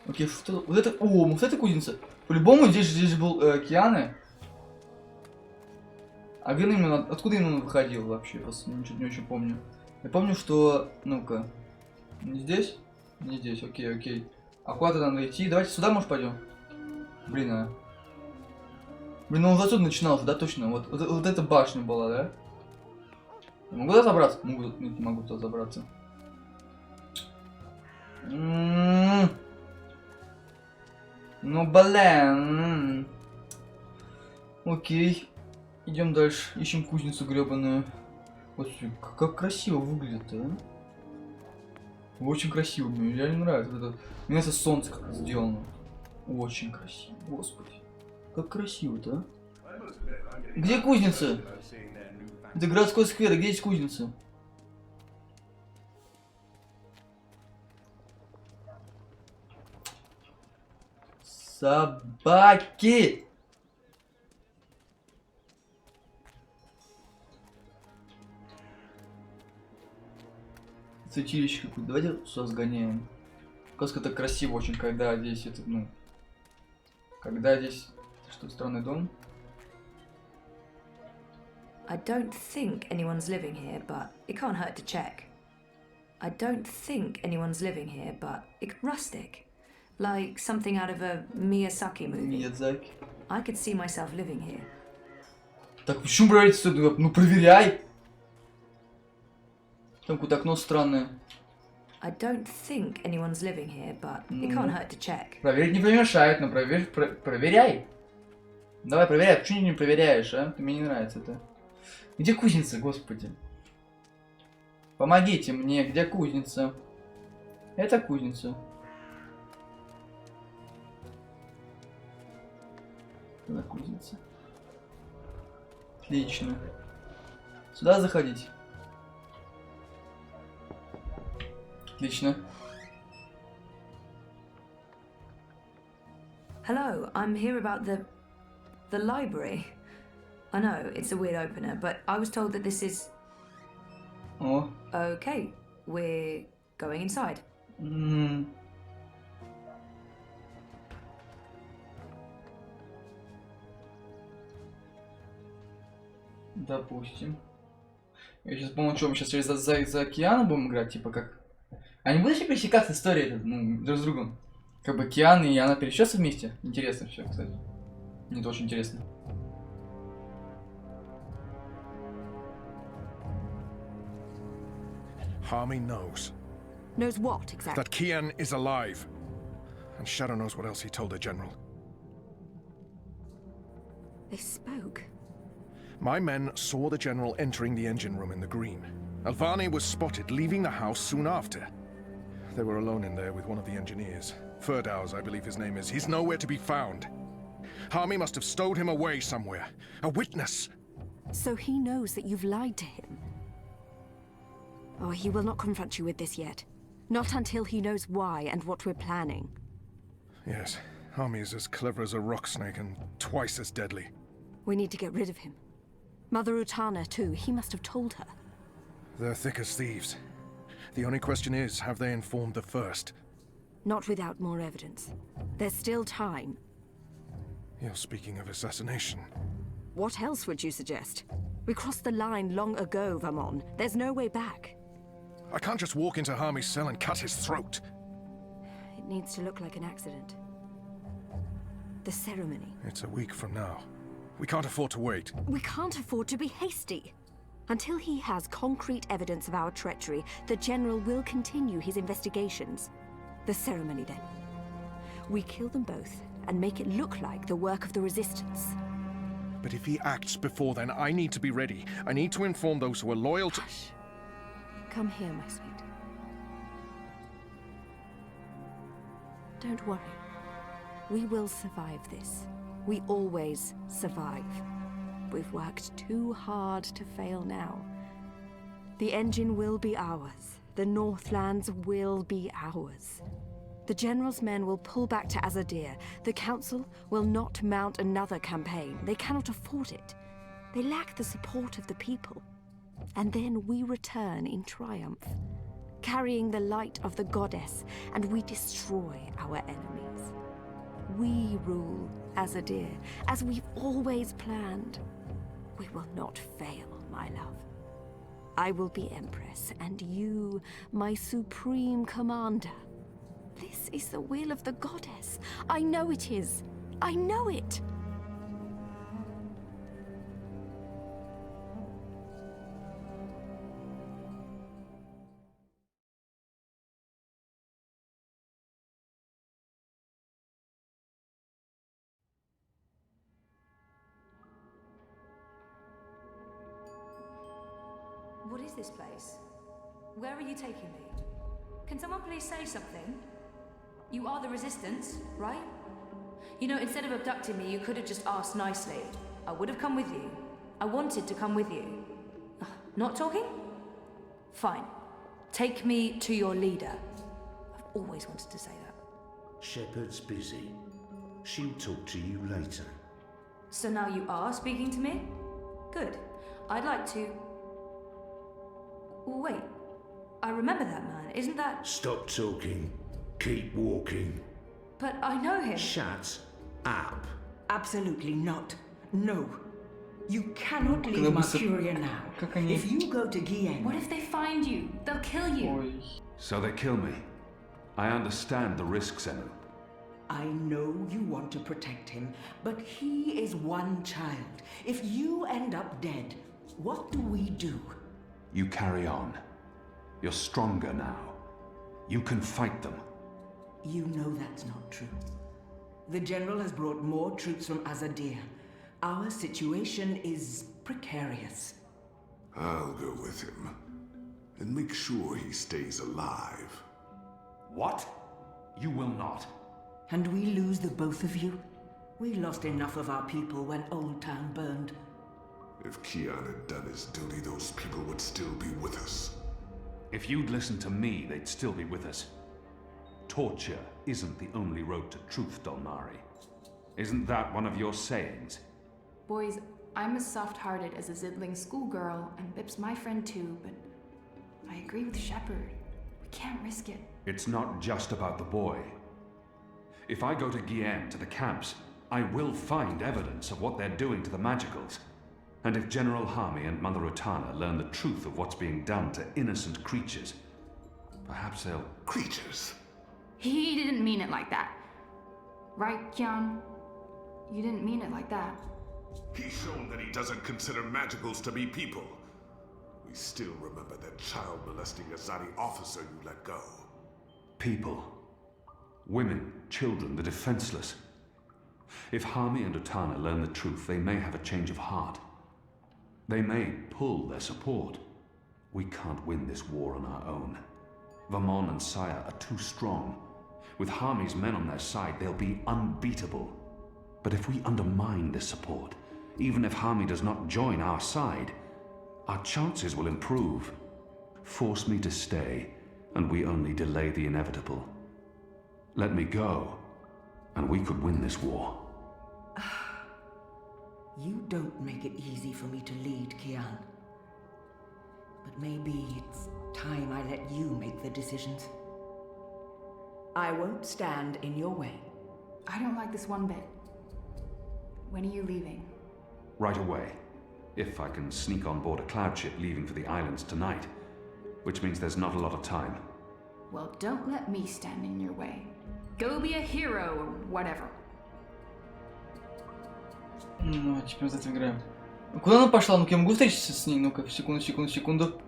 Окей, что... Вот это... О, вот это кузница. По-любому здесь же был Киана. А где именно... Откуда именно он выходил вообще? Я просто ничего не очень помню. Я помню, что... Ну-ка. Не здесь? Не здесь, окей. А куда-то надо идти. Давайте сюда, может, пойдем? Блин, а... Блин, ну он отсюда начинался, да, точно? Вот эта башня была, да? Я могу туда забраться? Нет, не могу туда забраться. Ну, блин. Окей. Идем дальше. Ищем кузницу гребаную. Вот как красиво выглядит, а? Очень красиво. Мне реально нравится. Мне это солнце как сделано. Очень красиво. Господи. Как красиво-то, а? Где кузница? Это городской сквер. Где есть кузница? Собаки! Святилище какое-то. Давайте сюда сгоняем. Как это красиво очень, когда здесь это, ну... Когда здесь... Что, странный дом? I don't think anyone's living here, but it can't hurt to check. I don't think anyone's living here, but it's rustic. Like something out of a Miyazaki movie. Миядзаки. I could see myself living here. Так почему брать сюда? Ну проверяй! Там какое-то окно странное. I don't think anyone's living here, but it can't hurt to check. Проверить не помешает, но проверяй. Давай проверяй, почему не проверяешь, а? Ты мне не нравится это. Где кузница, господи? Помогите мне, где кузница? Это кузница. Куда кузница? Отлично. Сюда заходить. Отлично. Hello, I'm here about the library. I know, it's a weird opener, but I was told that this is... Oh. Okay, we're going inside. Допустим. Я сейчас помню, что мы сейчас через за Киану будем играть, типа как... Они будут еще пересекаться истории, ну, друг с другом? Как бы Киана и она пересечутся вместе? Интересно все, кстати. Мне это очень интересно. Harmy knows. Knows what, exactly? That Kian is alive. And Shadow knows what else he told the General. They spoke. My men saw the General entering the engine room in the green. Alvani was spotted leaving the house soon after. They were alone in there with one of the engineers. Ferdows, I believe his name is. He's nowhere to be found. Harmy must have stowed him away somewhere. A witness! So he knows that you've lied to him? Oh, he will not confront you with this yet. Not until he knows why and what we're planning. Yes, Harmy is as clever as a rock snake and twice as deadly. We need to get rid of him. Mother Utana, too. He must have told her. They're thick as thieves. The only question is, have they informed the first? Not without more evidence. There's still time. You're speaking of assassination. What else would you suggest? We crossed the line long ago, Vamon. There's no way back. I can't just walk into Harmy's cell and cut his throat. It needs to look like an accident. The ceremony. It's a week from now. We can't afford to wait. We can't afford to be hasty. Until he has concrete evidence of our treachery, the General will continue his investigations. The ceremony, then. We kill them both and make it look like the work of the Resistance. But if he acts before then, I need to be ready. I need to inform those who are loyal to... Hush. Come here, my sweet. Don't worry. We will survive this. We always survive. We've worked too hard to fail now. The engine will be ours. The Northlands will be ours. The General's men will pull back to Azadir. The Council will not mount another campaign. They cannot afford it. They lack the support of the people. And then we return in triumph, carrying the light of the goddess, and we destroy our enemies. We rule Azadir, as we've always planned. We will not fail, my love. I will be Empress, and you, my supreme commander. This is the will of the goddess. I know it is. I know it. What is this place? Where are you taking me? Can someone please say something? You are the Resistance, right? You know, instead of abducting me, you could have just asked nicely. I would have come with you. I wanted to come with you. Not talking? Fine. Take me to your leader. I've always wanted to say that. Shepard's busy. She'll talk to you later. So now you are speaking to me? Good. I'd like to... Wait. I remember that man. Isn't that... Stop talking. Keep walking. But I know him. Shut up. Absolutely not. No. You cannot leave Mercuria now. If you go to Gien... What if they find you? They'll kill you. So they kill me. I understand the risks, Enu. I know you want to protect him, but he is one child. If you end up dead, what do we do? You carry on. You're stronger now. You can fight them. You know that's not true. The General has brought more troops from Azadir. Our situation is precarious. I'll go with him. And make sure he stays alive. What? You will not. And we lose the both of you? We lost enough of our people when Old Town burned. If Kiana had done his duty, those people would still be with us. If you'd listened to me, they'd still be with us. Torture isn't the only road to truth, Dolmari. Isn't that one of your sayings? Boys, I'm as soft-hearted as a Zidling schoolgirl, and Bip's my friend too, but I agree with Shepard. We can't risk it. It's not just about the boy. If I go to Gien, to the camps, I will find evidence of what they're doing to the Magicals. And if General Harmy and Mother Utana learn the truth of what's being done to innocent creatures, perhaps they'll... Creatures? He didn't mean it like that. Right, Kian? You didn't mean it like that. He's shown that he doesn't consider Magicals to be people. We still remember that child-molesting Azadi officer you let go. People. Women, children, the defenseless. If Harmy and Utana learn the truth, they may have a change of heart. They may pull their support. We can't win this war on our own. Vamon and Saya are too strong. With Harmy's men on their side, they'll be unbeatable. But if we undermine this support, even if Harmy does not join our side, our chances will improve. Force me to stay, and we only delay the inevitable. Let me go, and we could win this war. You don't make it easy for me to lead, Kian. But maybe it's time I let you make the decisions. I won't stand in your way. I don't like this one bit. When are you leaving? Right away. If I can sneak on board a cloud ship leaving for the islands tonight. which means there's not a lot of time. Well, don't let me stand in your way. Go be a hero or whatever. Ну, теперь за это играем. Куда она пошла? Ну-ка, я могу встретиться с ней? Ну-ка, секунду.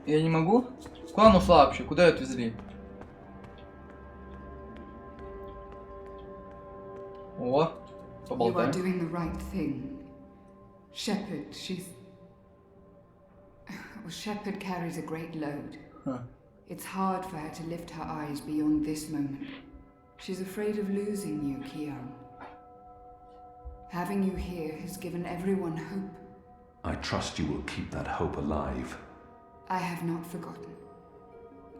Я не могу? Куда она ушла вообще? Куда ее отвезли? О, поболтаем. You are doing the right thing. Shepard, she's... Well, Shepard carries a great load. Huh. It's hard for her to lift her eyes beyond this moment. She's afraid of losing you, Kiana. Having you here has given everyone hope. I trust you will keep that hope alive. I have not forgotten.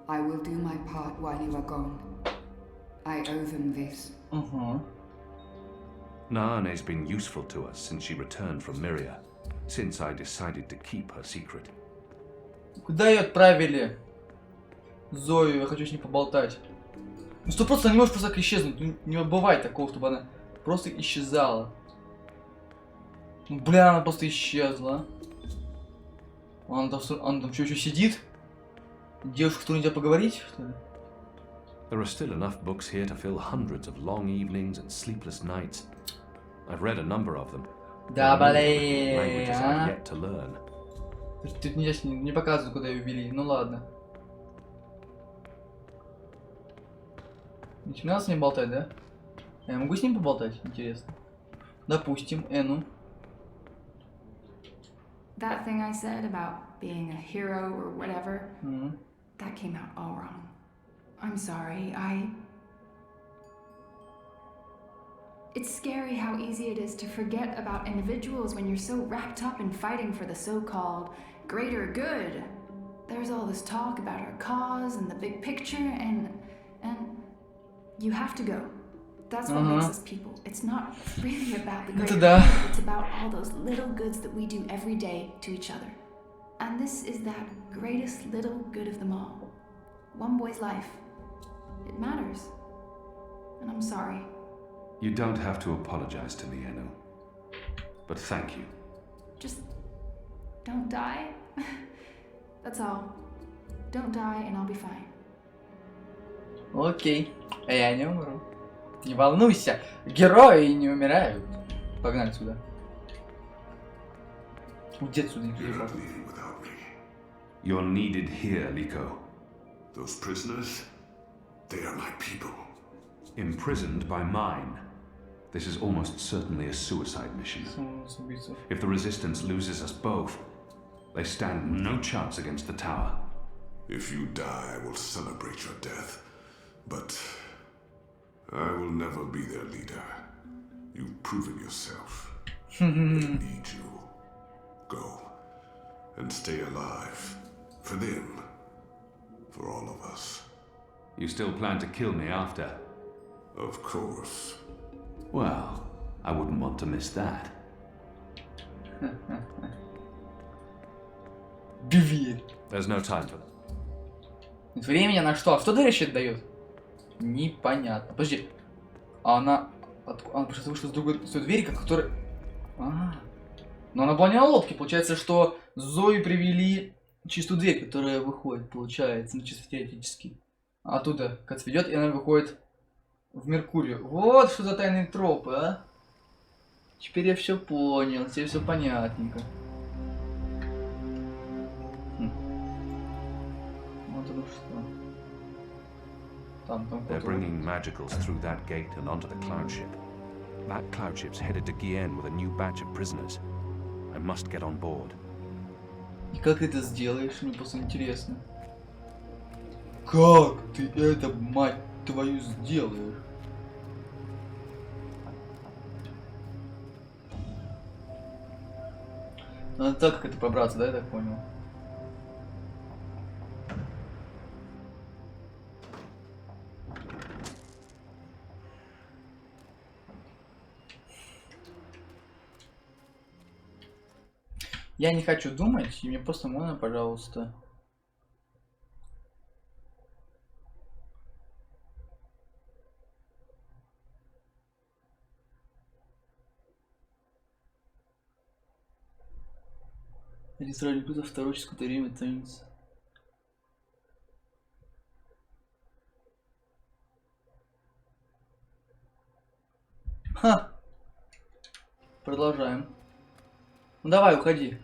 I will do my part while you are gone. I owe them this. Naane's been useful to us since she returned from Myria, since I decided to keep her secret. Куда ее отправили? Зою, я хочу с ней поболтать. Ну что просто не можешь просто так исчезнуть. Ну, не бывает такого, чтобы она просто исчезала. Ну, бля, она просто исчезла. Она там что, еще сидит? Девушка, кто нельзя поговорить, что ли? There are still enough books here to fill hundreds of long evenings and sleepless nights. I've read a number of them. Да, Languages I've блин. yet to learn. Тут не показывают, куда ее ввели. Ну ладно. Не надо с ней болтать, да? Я могу с ним поболтать? Интересно. Допустим, Эну. That thing I said about being a hero or whatever, that came out all wrong. I'm sorry, It's scary how easy it is to forget about individuals when you're so wrapped up in fighting for the so-called greater good. There's all this talk about our cause and the big picture, and you have to go. That's what makes us people. It's not really about the greater good, it's about all those little goods that we do every day to each other. And this is that greatest little good of them all. One boy's life. It matters. And I'm sorry. You don't have to apologize to me, Enu. But thank you. Just don't die. That's all. Don't die and I'll be fine. Окей. Я не умру. Не волнуйся. Герои не умирают. Погнали сюда. Уйди отсюда, не You're not leaving without me. You're needed here, Liko. Those prisoners, they are my people. Imprisoned by mine. This is almost certainly a suicide mission. If the Resistance loses us both, they stand no chance against the tower. If you die, I will celebrate your death. But I will never be their leader. You've proven yourself. They need you. Go and stay alive. For them. For all of us. You still plan to kill me after? Of course. Well, I wouldn't want to miss that. Дверь. There's no time for that. Времени на что? А что дверь вообще дает? Непонятно. Подожди. А она просто вышла с другой с той двери, которая... Но она была не на лодке. Получается, что Зою привели через ту дверь, которая выходит, получается, ну, чисто теоретически. А оттуда, как ведет, и она выходит в Меркурию. Вот что за тайные тропы, а? Теперь я все понял, теперь все понятненько. Вот оно что. Там They're bringing magicals through that gate and onto the cloud ship. That cloud ship's headed to Gien with a new batch of prisoners. I must get on board. И как ты это сделаешь? Мне просто интересно. Как ты это, мать твою, сделаешь? Надо так как это пробраться, да, я так понял? Я не хочу думать, и мне просто можно, пожалуйста. Регистрирование плюс второй через какое-то время тянется. Ха! Продолжаем. Ну давай, уходи.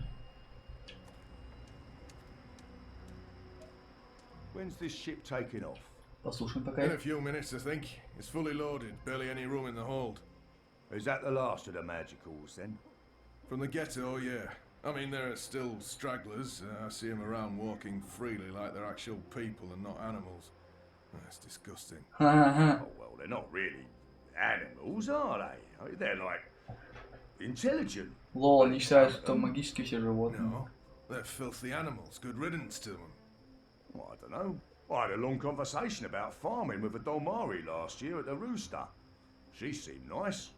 When's this ship taking off? Послушаем пока. In a few minutes, I think. It's fully loaded, barely any room in the hold. Is that the last of the magicals, then? From the ghetto, yeah. I mean, there are still stragglers. I see them around walking freely like they're actual people and not animals. That's disgusting. Oh, well, they're not really animals, are they? They're like intelligent. Лол, они считают, что магические все животные. No, they're filthy animals. Good riddance to them. Well, I don't know. I had a long conversation about farming with a Dolmari last year at the Rooster. She seemed nice.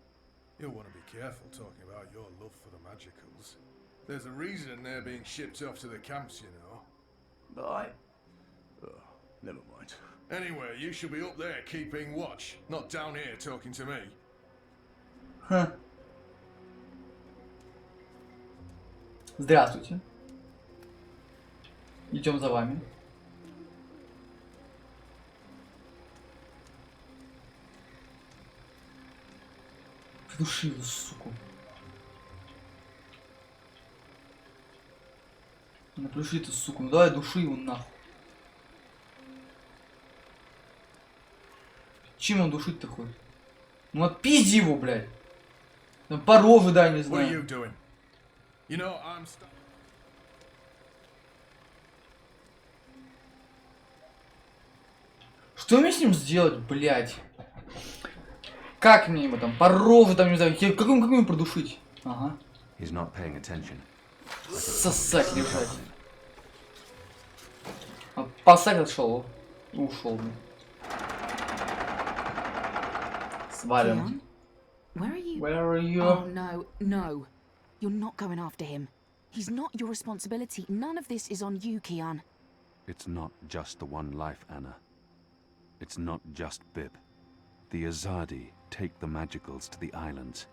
You'll want to be careful talking about your love for the magicals. There's a reason they're being shipped off to the camps, you know. Never mind. Anyway, you should be up there keeping watch, not down here talking to me. Ха. Здравствуйте. Идем за вами. Придуши его, суку. Ну придуши ты, суку. Ну давай души его нахуй. Чем он душить-то ходит? Ну отпизди его, блядь. Ну, по роже, да, не знаю. Что мне с ним сделать, блядь? Как мне его там, по роже там, не знаю, как ему продушить? Ага. Сосать лежать. А посадь отшел. Ушел. Свалим. Where are you? Where are you? Oh no, no. You're not going after him. He's not your responsibility. None of this is on you, Kian. It's not just the one life, Anna. It's not just Bib. The Azadi take the magicals to the islands.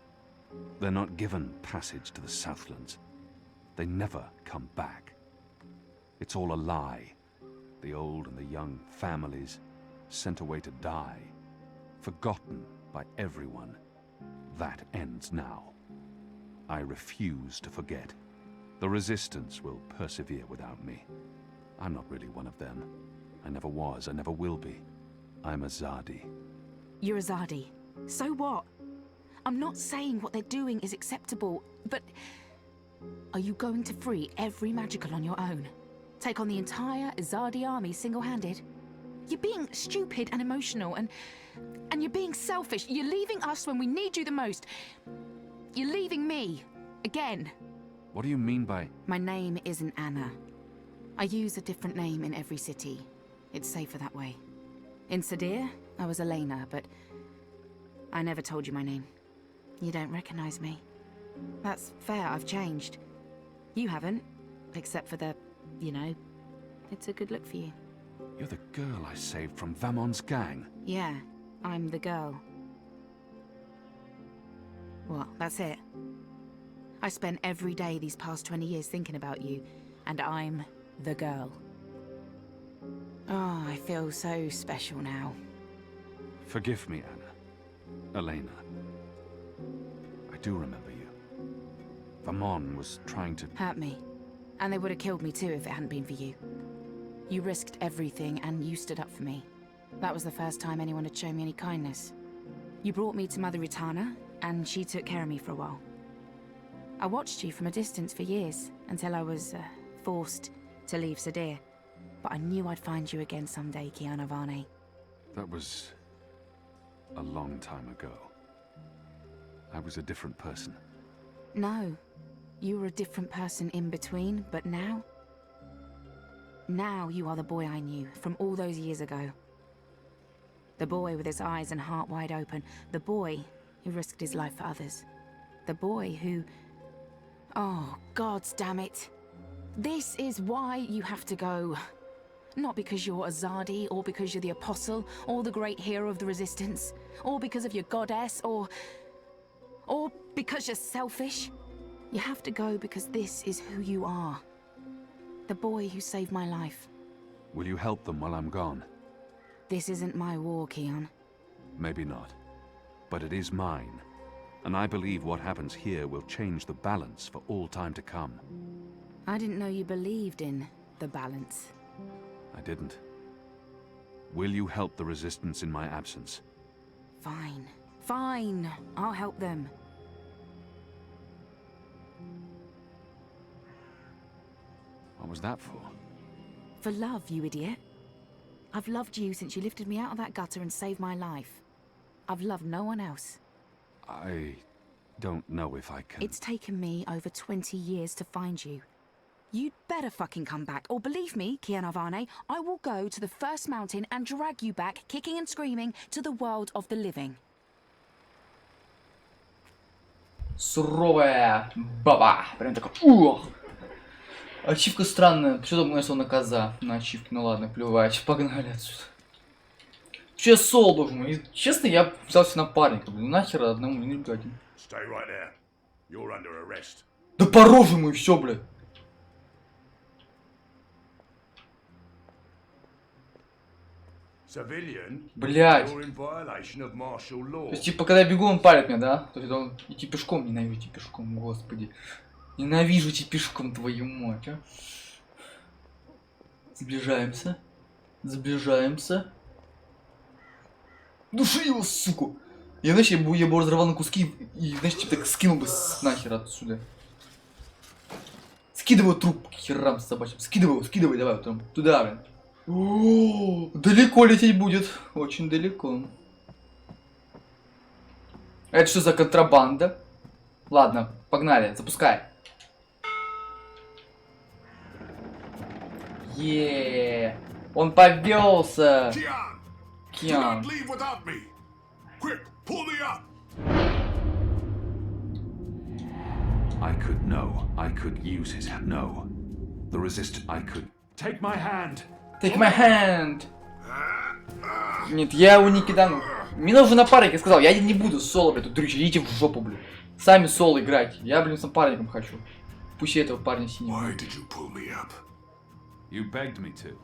They're not given passage to the Southlands. They never come back. It's all a lie. The old and the young families sent away to die. Forgotten by everyone. That ends now. I refuse to forget. The Resistance will persevere without me. I'm not really one of them. I never was, I never will be. I'm Azadi. You're Azadi. So what? I'm not saying what they're doing is acceptable, but are you going to free every magical on your own? Take on the entire Azadi army single-handed? You're being stupid and emotional, and you're being selfish. You're leaving us when we need you the most. You're leaving me. Again. What do you mean by... My name isn't Anna. I use a different name in every city. It's safer that way. In Sadir, I was Elena, but I never told you my name. You don't recognize me. That's fair, I've changed. You haven't, except for the, you know, it's a good look for you. You're the girl I saved from Vamon's gang. Yeah, I'm the girl. What, that's it? I spent every day these past 20 years thinking about you, and I'm the girl. Oh, I feel so special now. Forgive me, Anna. Elena. I do remember you. Vamon was trying to... Hurt me. And they would have killed me too if it hadn't been for you. You risked everything and you stood up for me. That was the first time anyone had shown me any kindness. You brought me to Mother Ritana, and she took care of me for a while. I watched you from a distance for years, until I was forced to leave Sadir. But I knew I'd find you again someday, Kiana Varney. That was... a long time ago. I was a different person. No. You were a different person in between, but now... Now you are the boy I knew, from all those years ago. The boy with his eyes and heart wide open. The boy who risked his life for others. The boy who... Oh, gods damn it. This is why you have to go. Not because you're Azadi, or because you're the Apostle, or the great hero of the Resistance, or because of your goddess, or because you're selfish. You have to go because this is who you are. The boy who saved my life. Will you help them while I'm gone? This isn't my war, Kian. Maybe not. But it is mine. And I believe what happens here will change the balance for all time to come. I didn't know you believed in the balance. I didn't. Will you help the resistance in my absence? Fine. Fine. I'll help them. What was that for? For love, you idiot. I've loved you since you lifted me out of that gutter and saved my life. I've loved no one else. I don't know if I can... It's taken me over 20 years to find you. You'd better fucking come back, or believe me, Kiana Varney, I will go to the first mountain and drag you back, kicking and screaming, to the world of the living. Суровая баба. Прям такая. Ух. Ачивка странная. Почему там нарисована коза на ачивке? Ну ладно, плевать. Погнали отсюда. Че я соло должен? И, честно, я взялся напарника. Блин, нахер одному не люблю один. Да по роже ему и все, блядь. Блядь. То есть, типа, когда я бегу, он палит меня, да? То есть, он идти пешком, ненавижу идти пешком, господи. Ненавижу идти пешком, твою мать, а. Сближаемся. Сближаемся. Души его, суку. Я, знаешь, я бы разорвал на куски и, знаешь, типа, так скинул бы нахер отсюда. Скидывай труп к херам собачьим. Скидывай, давай, там, туда, блин. О, далеко лететь будет. Очень далеко. Это что за контрабанда? Ладно, погнали, запускай. Он повелся. Киан. I could know. I could use his no. The resist. I could take my hand. Take my hand. Нет, я его не кидану. Мне нужен напарник, я сказал, я не буду соло, блядь, тут дрючить, идите в жопу, блядь. Сами соло играйте, я, блин, с напарником хочу. Пусть я этого парня синего. You begged me to.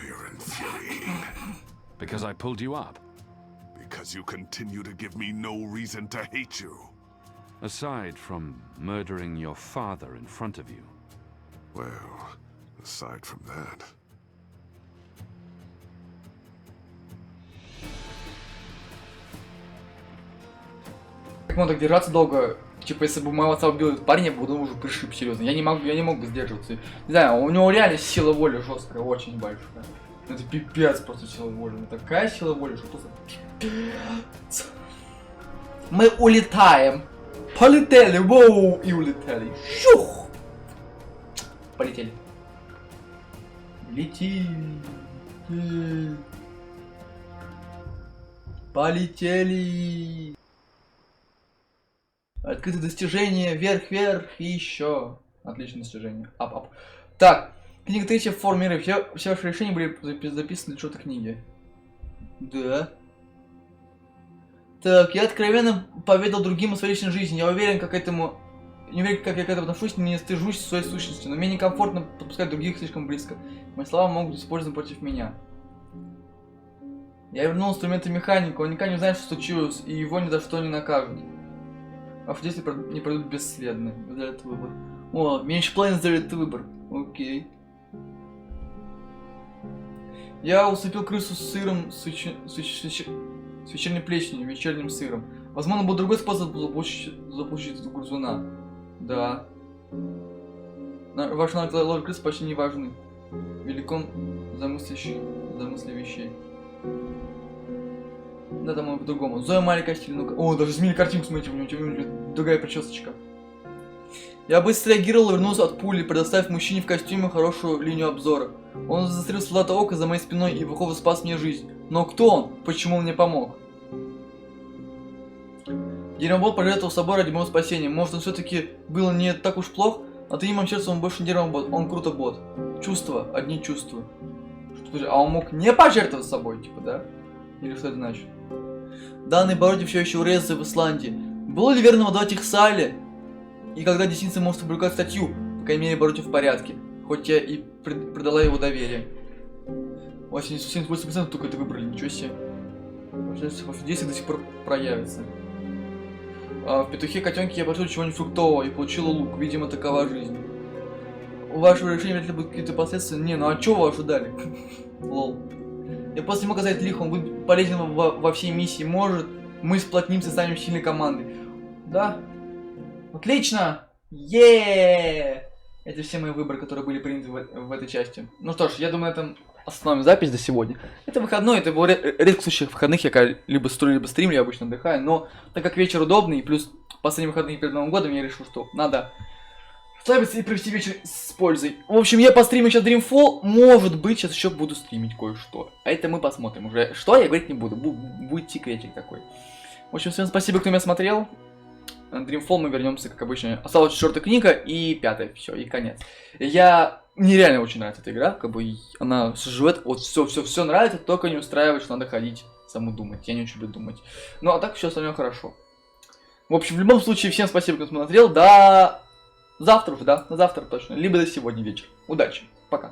You're infuriating. Because I pulled you up. Because you continue to give me no reason to hate you. Aside from murdering your father in front of you. Well, aside from that. Как можно так держаться долго? Типа, если бы моего отца убил этот парень, я бы уже пришиб, серьезно. Я не мог бы сдерживаться. Не знаю, у него реально сила воли жесткая, очень большая. Это пипец просто сила воли. Такая сила воли, что просто пипец. Мы улетаем. Полетели, воу, и улетели. Шух! Полетели. Лети. Полетели. Открытое достижение, вверх и еще. Отличное достижение. Ап. Так, книга 3 в форме мира. Все ваши решения были записаны для чего-то книги. Да. Так, я откровенно поведал другим о своей личной жизни. Я уверен, как я к этому отношусь, не стыжусь своей сущности, но мне некомфортно подпускать других слишком близко. Мои слова могут быть использованы против меня. Я вернул инструменты механика, он никогда не знает, что случилось, и его ни за что не накажут. Ваши действия не пройдут бесследно. За этот выбор. О, меньше половины за этот выбор. Окей. Я усыпил крысу с сыром, с вечерней плесенью, вечерним сыром. Возможно, был другой способ заполучить эту грызуна. Да. Ваши налог крысы почти не важны. Великом замысле вещей. Да, там по-другому. Зоя маленькая стиль. О, даже изменили картинку, смотрите, у него другая причесочка. Я быстро реагировал и вернулся от пули, предоставив мужчине в костюме хорошую линию обзора. Он застрелил солдата ока за моей спиной и выхода спас мне жизнь. Но кто он? Почему он мне помог? Дерьмобот пожертвовал собой ради моего спасения. Может, он все-таки был не так уж плох? От имени сердца он больше не дерьмобот. Он круто бот. Чувства, одни чувства. А он мог не пожертвовать собой, типа, да? Или что это значит? Данный Бороди все еще урезался в Исландии. Было ли верно выдавать их Сале? И когда десница может опубликовать статью? По крайней мере, Бороди в порядке. хоть я и предала его доверие. 78% только это выбрали, ничего себе. Ваши действия до сих пор проявятся. В петухе котенке я пошел чего-нибудь фруктового и получила лук. Видимо, такова жизнь. У вашего решения вряд ли будут какие-то последствия. Не, ну а чё вы ожидали? Лол. Я просто не могу сказать лихо, он будет полезен во всей миссии. Может, мы сплотнимся, станем сильной командой. Да? Отлично! Это все мои выборы, которые были приняты в этой части. Ну что ж, я думаю, на этом остановим запись до сегодня. Это выходной, это в редких случаях выходных я либо стримлю, я обычно отдыхаю, но так как вечер удобный, и плюс последние выходные перед Новым годом, я решил, что надо расслабиться и провести вечер с пользой. В общем, я постримлю сейчас Dreamfall, может быть, сейчас еще буду стримить кое-что. А это мы посмотрим уже. Что, я говорить не буду, будет секретик такой. В общем, всем спасибо, кто меня смотрел. Dreamfall мы вернемся, как обычно. Осталась 4-я книга и 5-я, все, и конец. Мне реально очень нравится эта игра, как бы она живет, вот все нравится, только не устраивает, что надо ходить, саму думать. Я не очень люблю думать. Ну, а так все остальное хорошо. В общем, в любом случае, всем спасибо, кто смотрел. До завтра уже, да, на завтра точно. Либо до сегодня вечер. Удачи, пока.